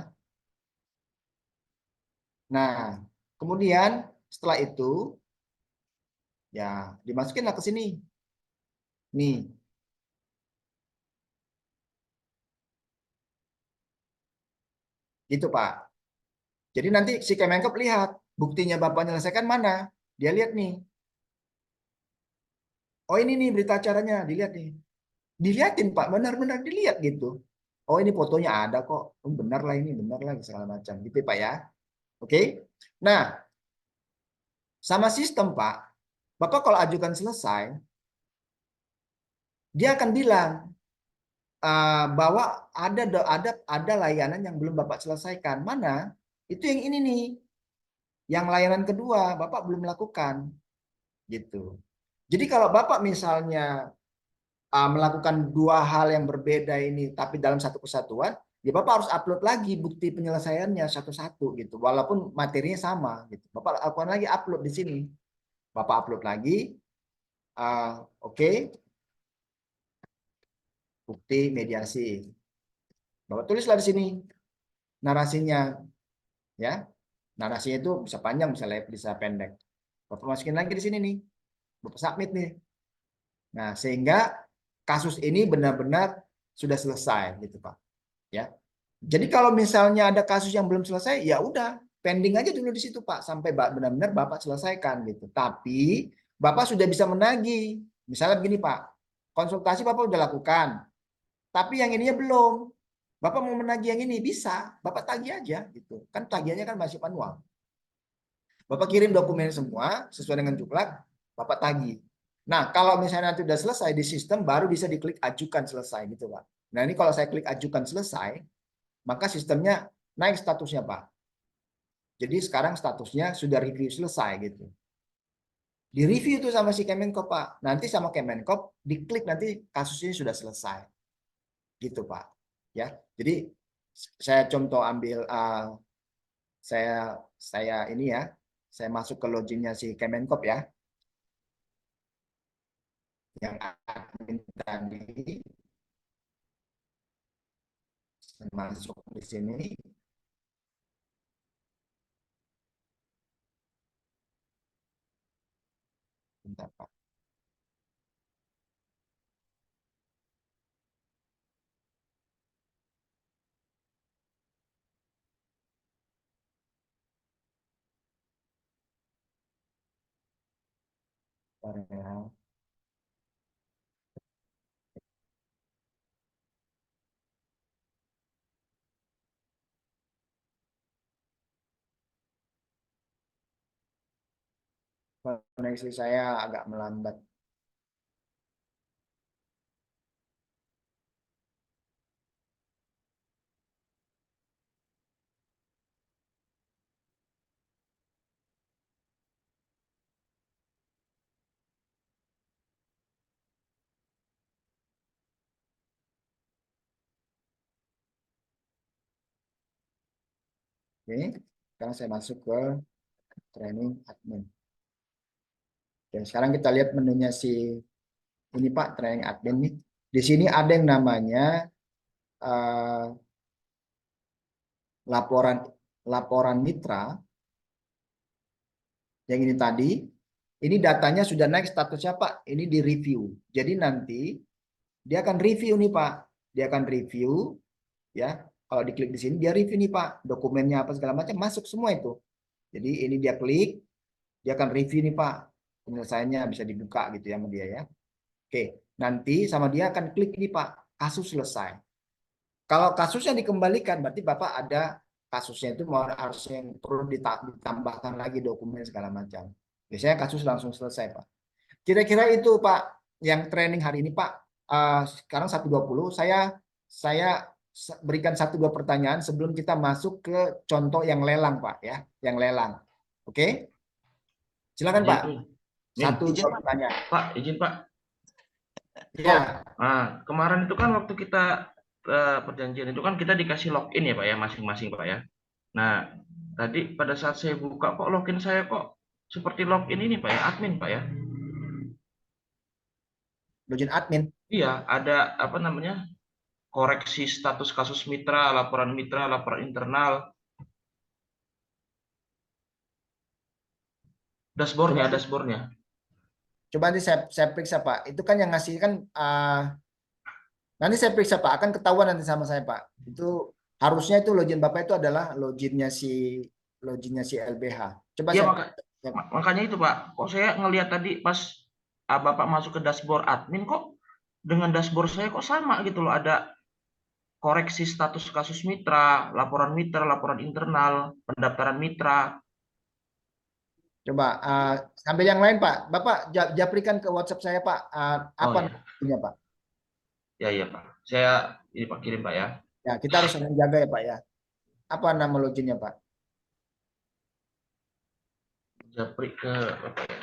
Nah, kemudian setelah itu ya dimasukinlah ke sini. Nih. Gitu Pak. Jadi nanti si Kemenkop lihat buktinya Bapak menyelesaikan mana. Dia lihat nih. Oh ini nih berita acaranya, dilihat nih. Dilihatin Pak, benar-benar dilihat gitu. Oh ini fotonya ada kok. Oh, benar lah ini, benar lah segala macam. Gitu Pak ya. Oke. Nah, sama sistem Pak. Bapak kalau ajukan selesai, dia akan bilang bahwa ada layanan yang belum Bapak selesaikan. Mana? Itu yang ini nih. Yang layanan kedua Bapak belum lakukan. Gitu. Jadi kalau Bapak misalnya melakukan dua hal yang berbeda ini, tapi dalam satu kesatuan, ya Bapak harus upload lagi bukti penyelesaiannya satu-satu gitu. Walaupun materinya sama gitu. Bapak lakukan lagi upload di sini. Bapak upload lagi. Oke. Bukti mediasi. Bapak tulislah di sini narasinya, ya. Narasinya itu bisa panjang, bisa pendek. Bapak masukin lagi di sini nih. Bapak submit nih. Nah, sehingga kasus ini benar-benar sudah selesai gitu, Pak. Ya. Jadi kalau misalnya ada kasus yang belum selesai, ya udah pending aja dulu di situ Pak sampai benar-benar Bapak selesaikan gitu. Tapi Bapak sudah bisa menagih. Misalnya begini Pak, konsultasi Bapak udah lakukan, tapi yang ininya belum. Bapak mau menagih yang ini bisa, Bapak tagih aja gitu. Kan tagihannya kan masih manual. Bapak kirim dokumen semua sesuai dengan juklak, Bapak tagih. Nah, kalau misalnya nanti udah selesai di sistem baru bisa diklik ajukan selesai gitu Pak. Nah, ini kalau saya klik ajukan selesai, maka sistemnya naik statusnya Pak. Jadi sekarang statusnya sudah review selesai gitu. Di review itu sama si Kemenkop Pak. Nanti sama Kemenkop diklik nanti kasusnya sudah selesai. Gitu Pak. Ya. Jadi saya contoh ambil saya ini ya. Saya masuk ke loginnya si Kemenkop ya. Yang admin tadi masuk di sini. Bentar, Pak. Bentar ya. Koneksi saya agak melambat. Oke, sekarang saya masuk ke training admin. Dan sekarang kita lihat menunya si ini Pak, training admin nih. Di sini ada yang namanya uh, laporan laporan mitra. Yang ini tadi, ini datanya sudah naik statusnya Pak. Ini di review. Jadi nanti dia akan review nih Pak. Dia akan review ya. Kalau diklik di sini dia review nih Pak. Dokumennya apa segala macam masuk semua itu. Jadi ini dia klik, dia akan review nih Pak. Penyelesaiannya bisa dibuka gitu ya sama dia ya. Oke, nanti sama dia akan klik ini Pak, kasus selesai. Kalau kasusnya dikembalikan, berarti Bapak ada kasusnya itu mau harus yang perlu ditambahkan lagi dokumen segala macam. Biasanya kasus langsung selesai Pak. Kira-kira itu Pak yang training hari ini Pak. Sekarang 1:20 saya berikan 1-2 pertanyaan sebelum kita masuk ke contoh yang lelang Pak ya, yang lelang. Oke? Silakan Izin Pak. tuh. Min, 1-2 pertanyaan. Pak, izin Pak. Kok, Ya, kemarin itu kan waktu kita perjanjian itu kan kita dikasih login ya Pak ya masing-masing Pak ya. Nah, tadi pada saat saya buka kok login saya kok seperti login ini Pak ya, admin Pak ya. login admin. Iya, ada apa namanya? Koreksi status kasus mitra, laporan internal, Coba dashboardnya. coba nanti saya periksa Pak. Itu kan yang ngasih kan nanti saya periksa Pak, akan ketahuan nanti sama saya Pak. Itu harusnya itu login Bapak itu adalah loginnya si LBH. Coba Iya saya makanya itu Pak. Kok saya ngelihat tadi pas Bapak masuk ke dashboard admin kok dengan dashboard saya kok sama gitu loh. Ada koreksi status kasus mitra, laporan internal, pendaftaran mitra. coba sambil yang lain Pak. Bapak japrikan ke WhatsApp saya Pak. Oh Apa ya, namanya Pak? ya iya Pak. Saya ini Pak kirim Pak ya. Ya, kita harus menjaga ya Pak ya. Apa nama loginnya Pak? Japri ke apa ya?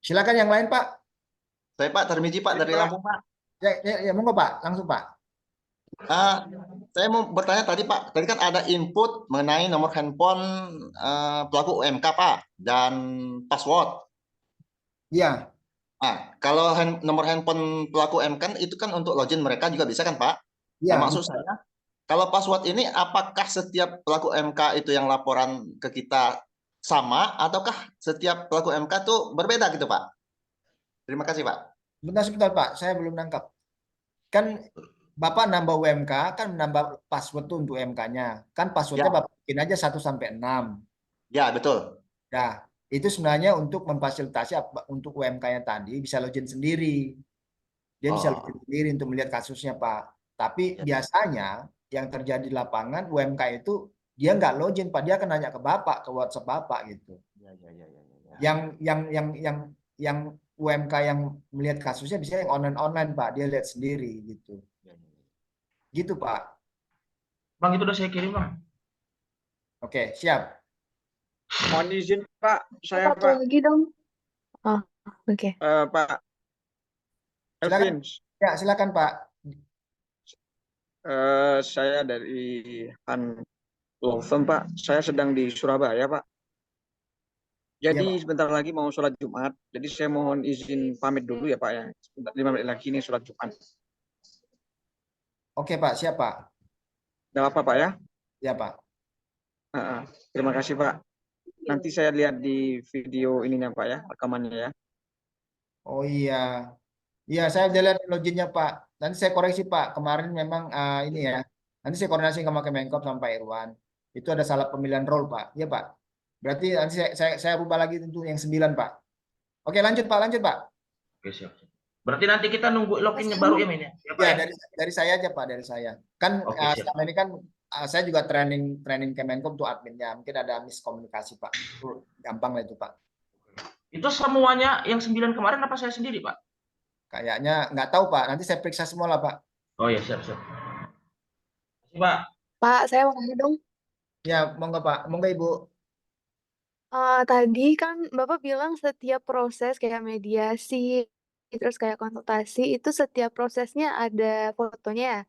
Silakan yang lain Pak. Saya Pak Tarmizi Pak dari Lampung Pak. Ya, monggo Pak, langsung Pak. Saya mau bertanya tadi Pak, tadi kan ada input mengenai nomor handphone pelaku UMK Pak dan password. Iya, Kalau nomor handphone pelaku UMK kan itu kan untuk login mereka juga bisa kan Pak? Nah iya. maksud saya, kalau password ini apakah setiap pelaku UMK itu yang laporan ke kita sama ataukah setiap pelaku UMK itu berbeda gitu Pak? Terima kasih Pak. Sebentar Pak, saya belum nangkap. Kan Bapak nambah UMK, kan menambah password tuh untuk UMK-nya. Kan passwordnya Ya, Bapak bikin aja 1 sampai 6. ya betul. Nah, itu sebenarnya untuk memfasilitasi untuk UMK-nya tadi bisa login sendiri. Dia bisa login Oh, sendiri untuk melihat kasusnya, Pak. Tapi ya, biasanya yang terjadi di lapangan UMK itu dia nggak login, Pak. Dia akan nanya ke Bapak, ke WhatsApp Bapak gitu. ya, ya, ya, ya, ya. Yang UMK yang melihat kasusnya bisa yang online Pak. Dia lihat sendiri gitu. Ya, ya, ya. Gitu, Pak. Bang, itu udah saya kirim, Bang. Oke, siap. Mohon izin Pak, saya Satu Pak, lagi dong. Oh, oke. Pak Silakan. Elvin, Ya, silakan, Pak. saya dari Han Law Firm Pak. Saya sedang di Surabaya Pak. Iya, Jadi Pak. sebentar lagi mau sholat Jumat. Jadi saya mohon izin pamit dulu ya Pak ya. Sebentar, 5 menit lagi ini sholat Jumat. Oke, Pak. Siap, Pak. Tidak apa Pak ya? Ya, Pak. Terima kasih Pak. Nanti saya lihat di video ininya Pak ya, rekamannya ya. Oh iya. Iya, saya udah lihat loginnya, Pak. Nanti saya koreksi, Pak. Kemarin memang ini ya. Nanti saya koordinasi sama Kemenkop sama Pak Irwan. Itu ada salah pemilihan role, Pak. Iya, Pak. Berarti nanti saya rubah lagi untuk yang 9, Pak. Oke, lanjut, Pak. Lanjut, Pak. Oke, siap. Berarti nanti kita nunggu loginnya baru ya, Min ya? Ya, Pak, Ya, ya? dari saya aja, Pak. Dari saya. Kan Oke, siap. selama ini kan saya juga training Kemenkop untuk adminnya. Mungkin ada miskomunikasi, Pak. Itu gampang lah itu, Pak. Itu semuanya yang 9 kemarin apa saya sendiri, Pak? Kayaknya nggak tahu, Pak. Nanti saya periksa semua lah, Pak. Oh ya, siap, siap. Terima kasih, Pak. Pak, saya mau tanya dong. Ya, monggo, Pak. Monggo, Ibu. Tadi kan Bapak bilang setiap proses kayak mediasi, terus kayak konsultasi, itu setiap prosesnya ada fotonya ya?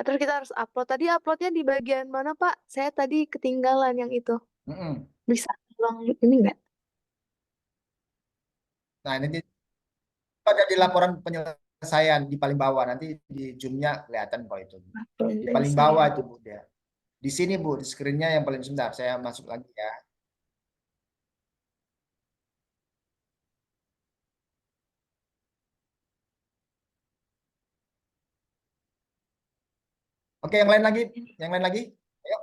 Terus kita harus upload. Tadi uploadnya di bagian mana, Pak? Saya tadi ketinggalan yang itu. Mm-mm. Bisa tolong ini nggak? Nah, ini ada di laporan penyelesaian di paling bawah. Nanti di Zoom-nya kelihatan kok itu. Di paling bawah itu, Bu. Ya. Di sini, Bu. Di screen-nya yang paling sebentar. Saya masuk lagi ya. Oke, yang lain lagi. Yang lain lagi. Ayo.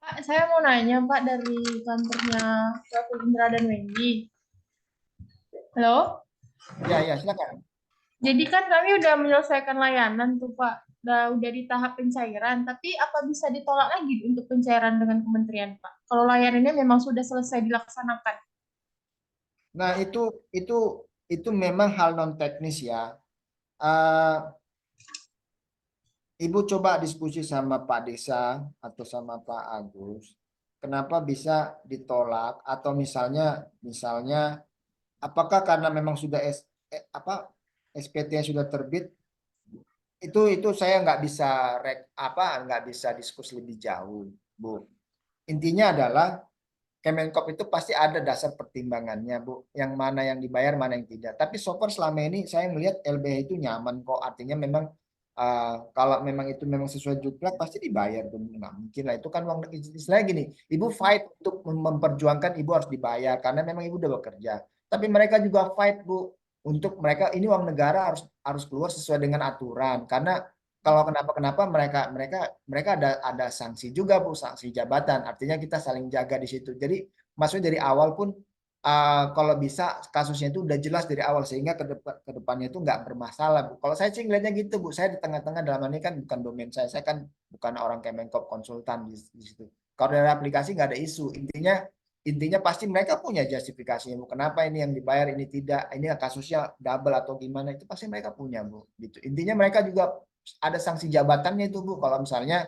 Pak, saya mau nanya Pak dari kantornya Pak Indra dan Wendy. Halo? Ya, silakan. Jadi kan kami udah menyelesaikan layanan tuh Pak, udah di tahap pencairan, tapi apa bisa ditolak lagi untuk pencairan dengan kementerian Pak? Kalau layanannya memang sudah selesai dilaksanakan. Nah, itu memang hal non teknis ya. Ibu coba diskusi sama Pak Desa atau sama Pak Agus. Kenapa bisa ditolak atau misalnya apakah karena memang sudah SPT-nya sudah terbit? Itu saya nggak bisa diskusi lebih jauh, Bu. Intinya adalah Kemenkop itu pasti ada dasar pertimbangannya, Bu. Yang mana yang dibayar, mana yang tidak. Tapi so far selama ini saya melihat LBH itu nyaman kok. Artinya memang kalau memang itu memang sesuai juklak pasti dibayar. Nggak mungkin lah. Itu kan uang istilahnya gini. Ibu fight untuk memperjuangkan ibu harus dibayar karena memang ibu udah bekerja. Tapi mereka juga fight, Bu, untuk mereka ini uang negara harus keluar sesuai dengan aturan. Karena kalau kenapa mereka ada sanksi juga, Bu, sanksi jabatan. Artinya kita saling jaga di situ. Jadi maksudnya dari awal pun kalau bisa kasusnya itu udah jelas dari awal sehingga ke depannya itu nggak bermasalah, Bu. Kalau saya sih ngelihatnya gitu, Bu. Saya di tengah-tengah dalam hal ini kan bukan domain saya. Saya kan bukan orang Kemenkop konsultan di situ. Kalau dari aplikasi nggak ada isu. Intinya pasti mereka punya justifikasinya, Bu. Kenapa ini yang dibayar, ini tidak, ini kasusnya double atau gimana, itu pasti mereka punya, Bu. Gitu. Intinya mereka juga ada sanksi jabatannya itu, Bu. Kalau misalnya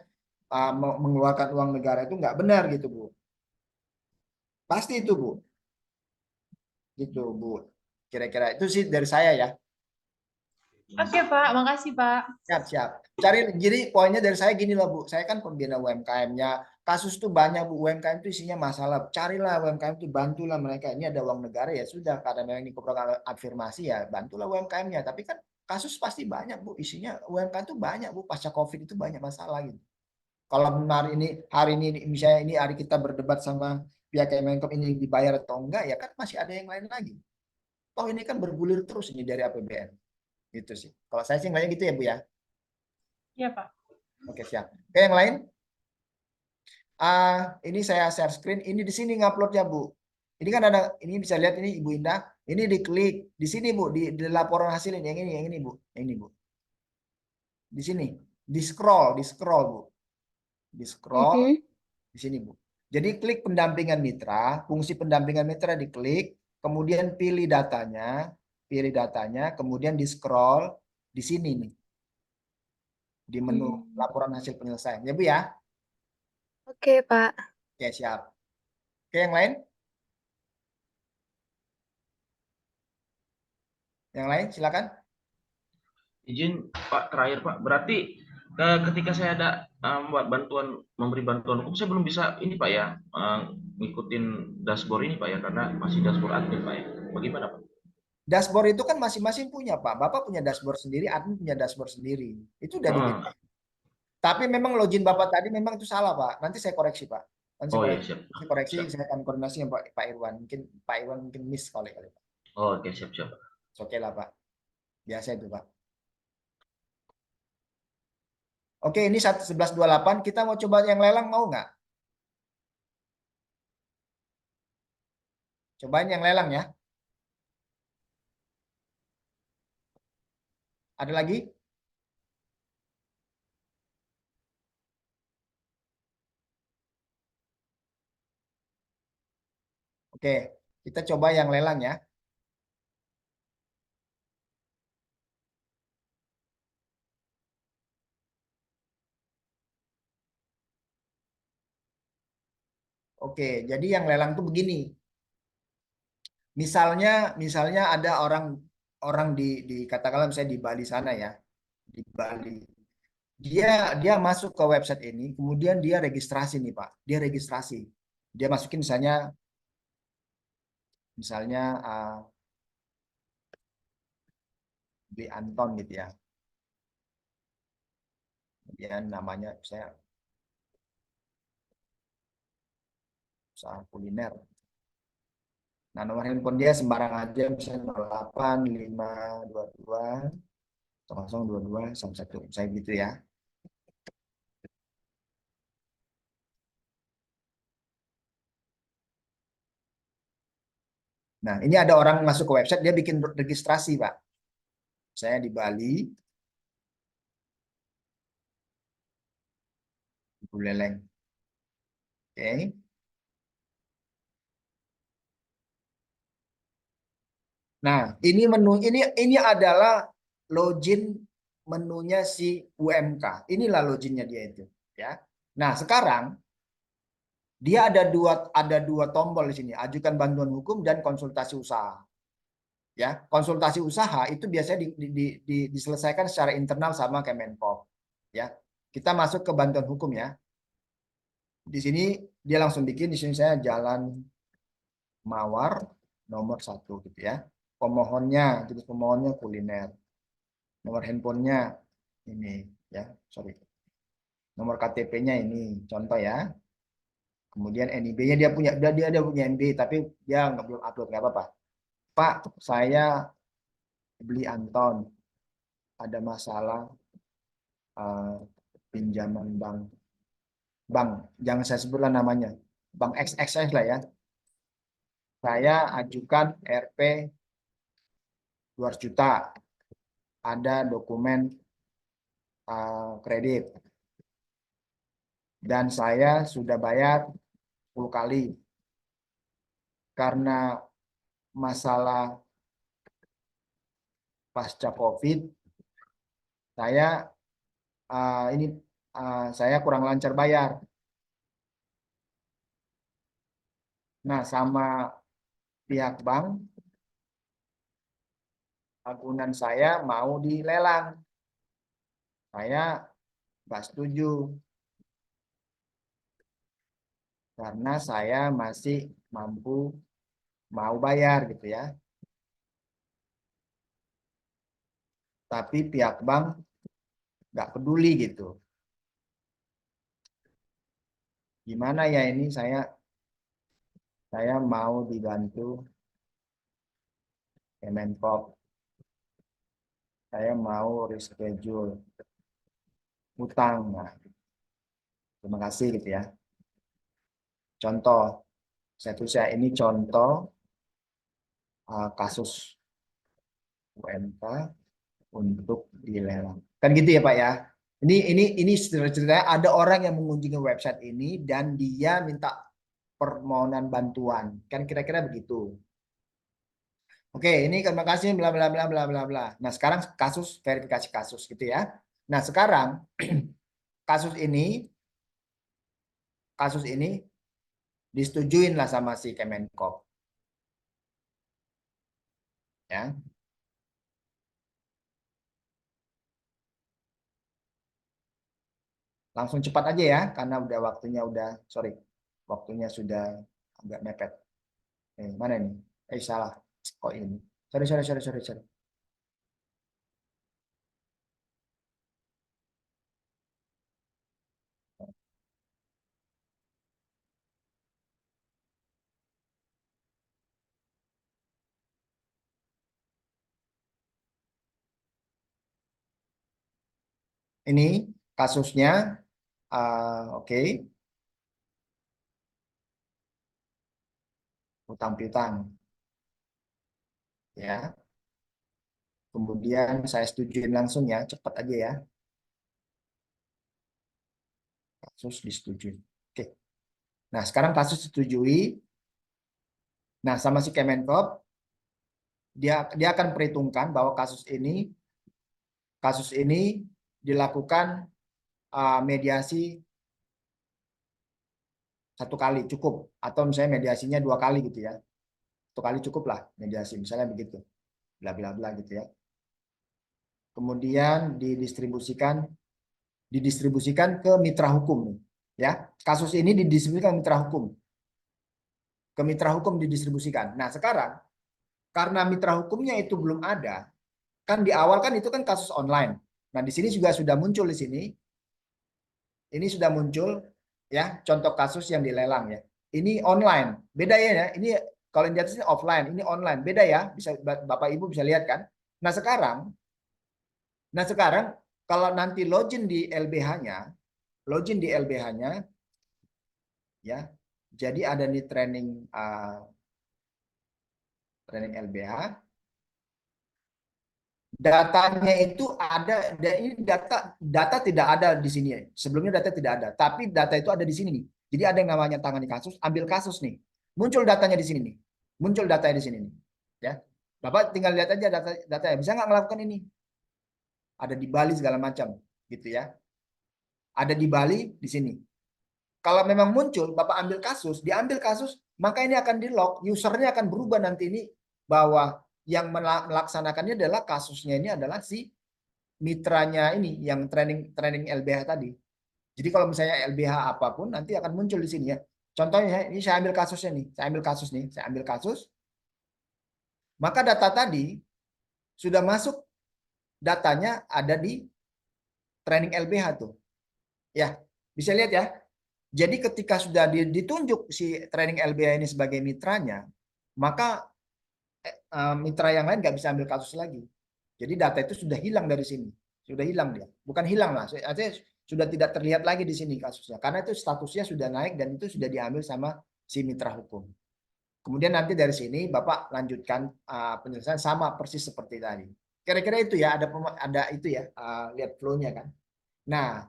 mengeluarkan uang negara itu nggak benar gitu, Bu. Pasti itu, Bu. Gitu, Bu. Kira-kira itu sih dari saya ya. Oke, Pak. Makasih, Pak. Siap, siap. Jadi poinnya dari saya gini loh, Bu. Saya kan pembina UMKM-nya. Kasus tuh banyak, Bu. UMKM itu isinya masalah. Carilah UMKM itu, bantulah mereka. Ini ada uang negara ya sudah. Karena memang ini program afirmasi ya, bantulah UMKM-nya. Tapi kan kasus pasti banyak, Bu. Isinya UMKM itu banyak, Bu. Pasca COVID itu banyak masalah gitu. Kalau hari ini misalnya ini hari kita berdebat sama pihak Kemenkom ini dibayar atau enggak, ya kan masih ada yang lain lagi. Toh ini kan bergulir terus ini dari APBN. Gitu sih. Kalau saya sih nggaknya gitu ya, Bu ya. Iya, Pak. Oke, siap. Oke, yang lain? Ini saya share screen. Ini di sini nguploadnya, Bu. Ini kan ada, ini bisa lihat ini Ibu Indah. Ini diklik di sini, Bu, di laporan hasil ini, yang ini, Bu. Yang ini, Bu. Di sini, di scroll, Bu. Di scroll di sini, Bu. Jadi klik pendampingan mitra, fungsi pendampingan mitra diklik, kemudian pilih datanya, kemudian di scroll di sini nih. Di menu laporan hasil penyelesaian. Ya, Bu ya. Oke, Pak. Oke, siap. Oke, yang lain? Yang lain, silakan. Izin Pak, terakhir Pak, berarti ketika saya ada membuat memberi bantuan hukum, saya belum bisa ini Pak ya, ngikutin dashboard ini Pak ya, karena masih dashboard admin Pak ya. Bagaimana Pak? Dashboard itu kan masing-masing punya, Pak. Bapak punya dashboard sendiri, admin punya dashboard sendiri. Itu udah Hmm. Tapi memang login Bapak tadi memang itu salah, Pak. Nanti saya koreksi, Pak. Nanti Oh saya iya, koreksi, siap. saya koreksi, Siap. saya akan koordinasi dengan Pak Irwan. Mungkin Pak Irwan mungkin miss kali, Pak. Oh, oke, siap. Oke lah, Pak. Biasa itu, Pak. Oke, ini 1128. Kita mau coba yang lelang, mau nggak? Cobain yang lelang ya. Ada lagi? Oke, kita coba yang lelang ya. Oke, jadi yang lelang tuh begini. Misalnya ada orang di katakanlah misalnya di Bali sana ya, di Bali. Dia masuk ke website ini, kemudian dia registrasi nih Pak. Dia registrasi. Dia masukin misalnya beli Anton gitu ya. Kemudian namanya saya usaha kuliner. Nah, nomor handphone dia sembarang aja misalnya 08 522 0022 11, saya gitu ya. Nah, ini ada orang masuk ke website, dia bikin registrasi, Pak. Saya di Bali, Buleleng. Oke. Nah, ini adalah login menunya si UMK. Inilah loginnya dia itu, ya. Nah, sekarang dia ada dua tombol di sini, ajukan bantuan hukum dan konsultasi usaha. Ya, konsultasi usaha itu biasanya diselesaikan secara internal sama Kemenpop. Ya, kita masuk ke bantuan hukum ya. Di sini dia langsung bikin, di sini saya Jalan Mawar nomor 1 gitu ya. Pemohonnya, jenis pemohonnya kuliner. Nomor handphonenya ini ya, sorry. Nomor KTP-nya ini contoh ya. Kemudian NIB-nya dia punya NIB tapi dia belum upload, nggak apa-apa. Pak, saya beli Anton, ada masalah pinjaman bank, jangan saya sebutlah namanya, bank XXS lah ya. Saya ajukan RP 200 juta, ada dokumen kredit, dan saya sudah bayar 10 kali. Karena masalah pasca COVID, saya saya kurang lancar bayar. Nah, sama pihak bank bangunan saya mau dilelang. Saya nggak setuju karena saya masih mampu mau bayar gitu ya. Tapi pihak bank nggak peduli gitu. Gimana ya ini saya mau dibantu Kemenkop. Saya mau reschedule utang. Nah, terima kasih gitu ya. Contoh, saya ini contoh kasus UMK untuk dilelang. Kan gitu ya Pak ya. Ini ceritanya ada orang yang mengunjungi website ini dan dia minta permohonan bantuan. Kan kira-kira begitu. Oke, ini terima kasih bla bla bla bla bla bla. Nah, sekarang kasus verifikasi kasus gitu ya. Nah, sekarang kasus ini disetujuin lah sama si Kemenkop. Ya. Langsung cepat aja ya karena udah waktunya sudah agak mepet. Mana nih? Salah. Kok ini? Sorry. Ini kasusnya, oke, utang piutang, ya. Kemudian saya setujuin langsung ya, cepat aja ya. Kasus disetujui. Oke. Nah, sekarang kasus disetujui. Nah, sama si Kemenkop, dia akan perhitungkan bahwa kasus ini dilakukan mediasi 1 kali cukup, atau misalnya mediasinya 2 kali gitu ya. 1 kali cukup lah mediasi, misalnya begitu, bla bla bla gitu ya. Kemudian didistribusikan ke mitra hukum, ya. Kasus ini didistribusikan ke mitra hukum didistribusikan. Nah, sekarang karena mitra hukumnya itu belum ada, kan di awal kan itu kan kasus online. Nah, di sini juga sudah muncul di sini. Ini sudah muncul ya contoh kasus yang dilelang ya. Ini online. Beda ya. Ini kalau yang di atas ini offline, ini online. Beda ya. Bisa Bapak Ibu bisa lihat kan. Nah, sekarang kalau nanti login di LBH-nya, ya. Jadi ada nih training LBH. Datanya itu ada, dan ini data tidak ada di sini. Sebelumnya data tidak ada, tapi data itu ada di sini nih. Jadi ada yang namanya tangani kasus, ambil kasus nih. Muncul datanya di sini nih. Muncul datanya di sini nih. Ya. Bapak tinggal lihat aja datanya. Bisa nggak melakukan ini? Ada di Bali segala macam, gitu ya. Ada di Bali di sini. Kalau memang muncul, Bapak ambil kasus, diambil kasus, maka ini akan di-lock, usernya akan berubah nanti ini bahwa yang melaksanakannya adalah kasusnya ini adalah si mitranya ini yang training LBH tadi. Jadi kalau misalnya LBH apapun nanti akan muncul di sini ya. Contohnya ini saya ambil kasusnya nih, saya ambil kasus. Maka data tadi sudah masuk, datanya ada di training LBH tuh. Ya, bisa lihat ya. Jadi ketika sudah ditunjuk si training LBH ini sebagai mitranya, maka mitra yang lain nggak bisa ambil kasus lagi. Jadi data itu sudah hilang dari sini, sudah hilang dia. Bukan hilang lah, artinya sudah tidak terlihat lagi di sini kasusnya, karena itu statusnya sudah naik dan itu sudah diambil sama si mitra hukum. Kemudian nanti dari sini Bapak lanjutkan penyelesaian sama persis seperti tadi. Kira-kira itu ya, ada itu ya, lihat flow-nya kan. Nah,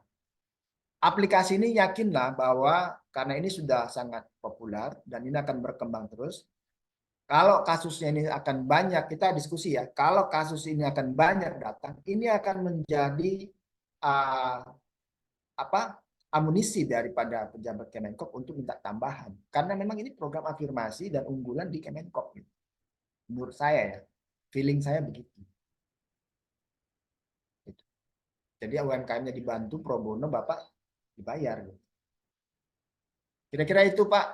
aplikasi ini yakinlah bahwa karena ini sudah sangat populer dan ini akan berkembang terus. Kalau kasusnya ini akan banyak, kita diskusi ya. Kalau kasus ini akan banyak datang, ini akan menjadi amunisi daripada pejabat Kemenkop untuk minta tambahan. Karena memang ini program afirmasi dan unggulan di Kemenkop. Menurut saya ya, feeling saya begitu. Jadi UMKM-nya dibantu, pro bono Bapak dibayar. Gitu. Kira-kira itu Pak,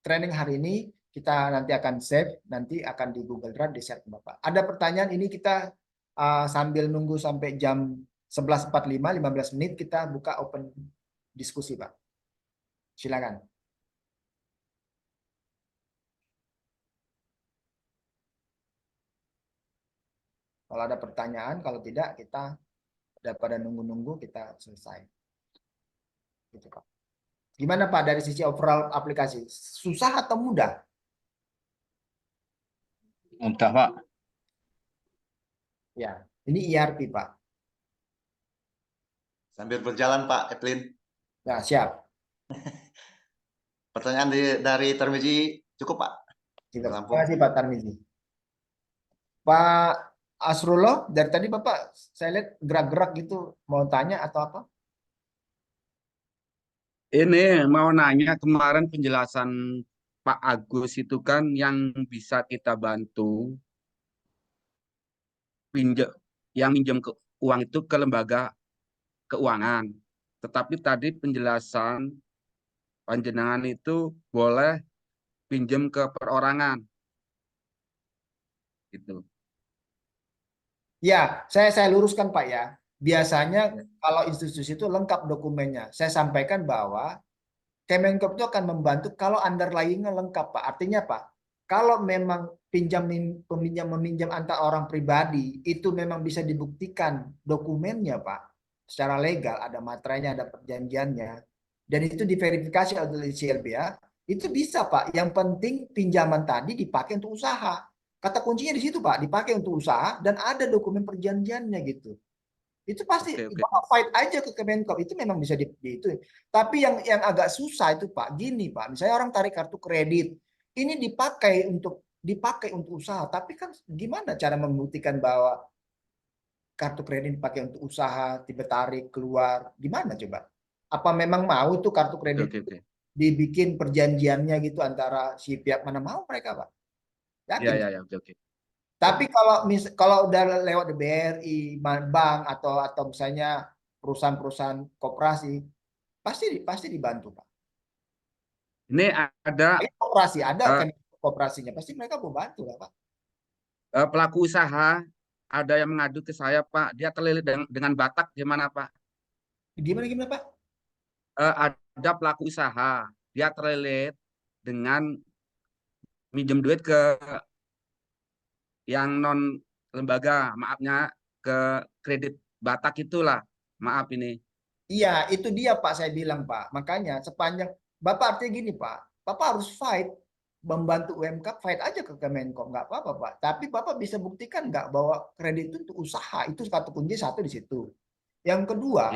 training hari ini kita nanti akan save, nanti akan di Google Drive di-share ke Bapak. Ada pertanyaan ini kita sambil nunggu sampai jam 11.45, 15 menit kita buka open diskusi Pak. Silakan. Kalau ada pertanyaan, kalau tidak kita daripada nunggu-nunggu kita selesai. Gitu Pak. Gimana Pak dari sisi overall aplikasi? Susah atau mudah? Mudah, Pak. Ya, ini ERP Pak. Sambil berjalan Pak Evelyn. Ya, siap. Pertanyaan dari Tarmizi cukup Pak. Terima kasih Pak Tarmizi. Pak Asrullah, dari tadi Bapak saya lihat gerak-gerak gitu, mau tanya atau apa? Ini mau nanya, kemarin penjelasan Pak Agus itu kan yang bisa kita bantu minjem ke uang itu ke lembaga keuangan. Tetapi tadi penjelasan panjenengan itu boleh pinjam ke perorangan. Gitu. Ya, saya luruskan Pak ya. Biasanya kalau institusi itu lengkap dokumennya. Saya sampaikan bahwa Kemenkop itu akan membantu kalau underlying-nya lengkap Pak. Artinya apa? Kalau memang peminjam meminjam antar orang pribadi itu memang bisa dibuktikan dokumennya Pak, secara legal ada materainya, ada perjanjiannya, dan itu diverifikasi oleh CLBA, itu bisa Pak. Yang penting pinjaman tadi dipakai untuk usaha. Kata kuncinya di situ Pak, dipakai untuk usaha dan ada dokumen perjanjiannya gitu. Itu pasti Bapak fight aja ke Kemenkop, itu memang bisa itu. Tapi yang agak susah itu Pak, gini Pak, misalnya orang tarik kartu kredit, ini dipakai untuk usaha, tapi kan gimana cara membuktikan bahwa kartu kredit dipakai untuk usaha, tiba tarik keluar, gimana coba? Apa memang mau tuh kartu kredit dibikin perjanjiannya gitu antara si pihak mana, mau mereka Pak? Yakin? Ya, oke. Tapi kalau udah lewat BRI, bank atau misalnya perusahaan-perusahaan koperasi, pasti dibantu Pak. Ini ada koperasi, ada kan koperasinya, pasti mereka mau bantu lah Pak. Pelaku usaha ada yang mengadu ke saya Pak, dia terlilit dengan Batak, gimana Pak? Gimana Pak? Ada pelaku usaha, dia terlilit dengan minjem duit ke yang non lembaga, maafnya ke kredit Batak itulah, maaf ini. Iya, itu dia Pak, saya bilang Pak. Makanya sepanjang Bapak artinya gini Pak, Bapak harus fight membantu UMKM, fight aja ke Kemenkop, nggak apa-apa Pak. Tapi Bapak bisa buktikan nggak bahwa kredit itu untuk usaha, itu kata kunci satu di situ. Yang kedua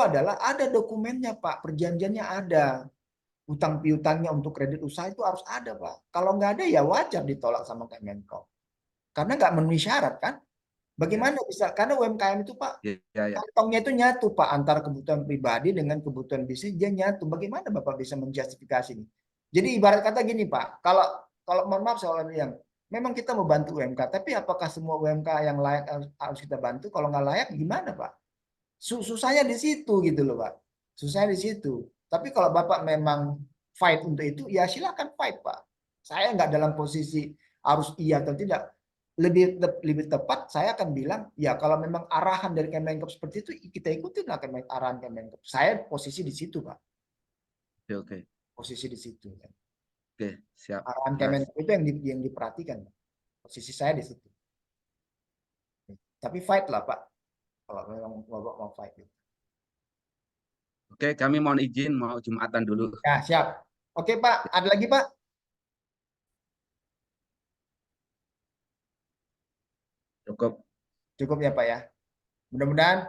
adalah ada dokumennya Pak, perjanjiannya ada. Utang piutangnya untuk kredit usaha itu harus ada Pak. Kalau nggak ada ya wajar ditolak sama Kemenkop. Karena nggak memenuhi syarat kan. Bagaimana bisa? Karena UMKM itu Pak, kantongnya itu nyatu Pak, antara kebutuhan pribadi dengan kebutuhan bisnis, dia nyatu. Bagaimana Bapak bisa menjustifikasi ini? Jadi ibarat kata gini Pak, kalau mohon maaf soal yang memang kita mau bantu UMK, tapi apakah semua UMK yang layak harus kita bantu? Kalau nggak layak gimana Pak? Susahnya di situ gitu loh Pak. Susahnya di situ. Tapi kalau Bapak memang fight untuk itu, ya silakan fight Pak. Saya nggak dalam posisi harus iya atau tidak. Lebih tepat saya akan bilang ya kalau memang arahan dari Kemenkop seperti itu kita ikutin lah arahan Kemenkop. Saya posisi di situ Pak. Oke. Posisi di situ. Oke, siap. Arahan Kemenkop itu yang diperhatikan. Posisi saya di situ. Tapi fight lah Pak. Kalau memang Bapak mau fight. Oke, kami mohon izin mau Jumatan dulu. Ya, siap. Oke Pak, ada lagi Pak? Cukup ya Pak ya. Mudah-mudahan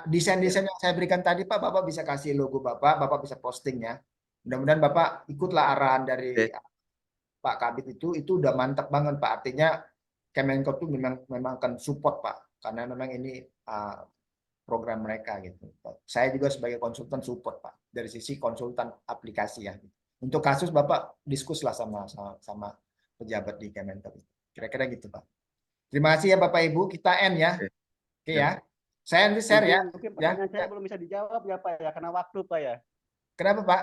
desain-desain yang saya berikan tadi Pak, Bapak bisa kasih logo Bapak bisa posting ya. Mudah-mudahan Bapak ikutlah arahan dari Pak Kabit itu udah mantap banget Pak. Artinya Kemenkop itu memang akan support Pak, karena memang ini program mereka gitu. Saya juga sebagai konsultan support Pak, dari sisi konsultan aplikasi ya. Untuk kasus Bapak diskuslah sama pejabat di Kemenkop. Kira-kira gitu Pak. Terima kasih ya Bapak Ibu, kita end ya. Oke ya. Saya nanti share ya. Mungkin Ya. pertanyaan saya belum bisa dijawab ya Pak ya, karena waktu Pak ya. Kenapa Pak?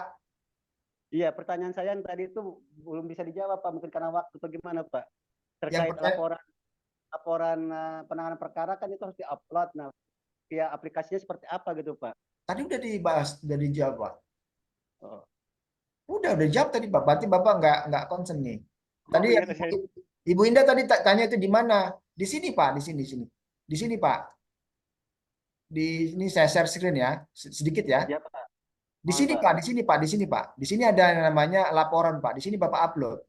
Iya, pertanyaan saya yang tadi itu belum bisa dijawab Pak, mungkin karena waktu atau gimana Pak. Yang Terkait laporan penanganan perkara kan itu harus diupload. Nah, via aplikasinya seperti apa gitu Pak? tadi udah dibahas, udah dijawab Pak. Oh. Udah jawab tadi Pak. Berarti Bapak nggak concern nih. Tadi Oh, iya, yang saya- Ibu Indah tadi tanya itu di mana? Di sini Pak, di sini. Di sini Pak. Di sini saya share screen ya, sedikit ya. Iya Pak. Di Mohon, sini Pak. Pak, di sini Pak, di sini Pak. Di sini ada yang namanya laporan Pak. Di sini Bapak upload.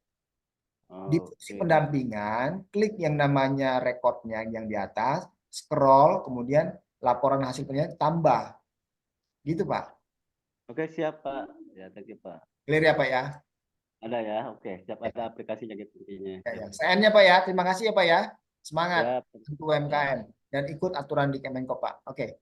Di Oh, fungsi oke. pendampingan, klik yang namanya rekodnya yang di atas, scroll, kemudian laporan hasil penilaian tambah. Gitu Pak. Oke, siap Pak. Ya, thank you Pak. Clear ya Pak ya? Ada ya, oke. Siap, ada aplikasinya gitu intinya. Ya. CN-nya Pak ya, terima kasih ya Pak ya. Semangat Siap. untuk UMKM dan ikut aturan di Kemenko Pak. Oke.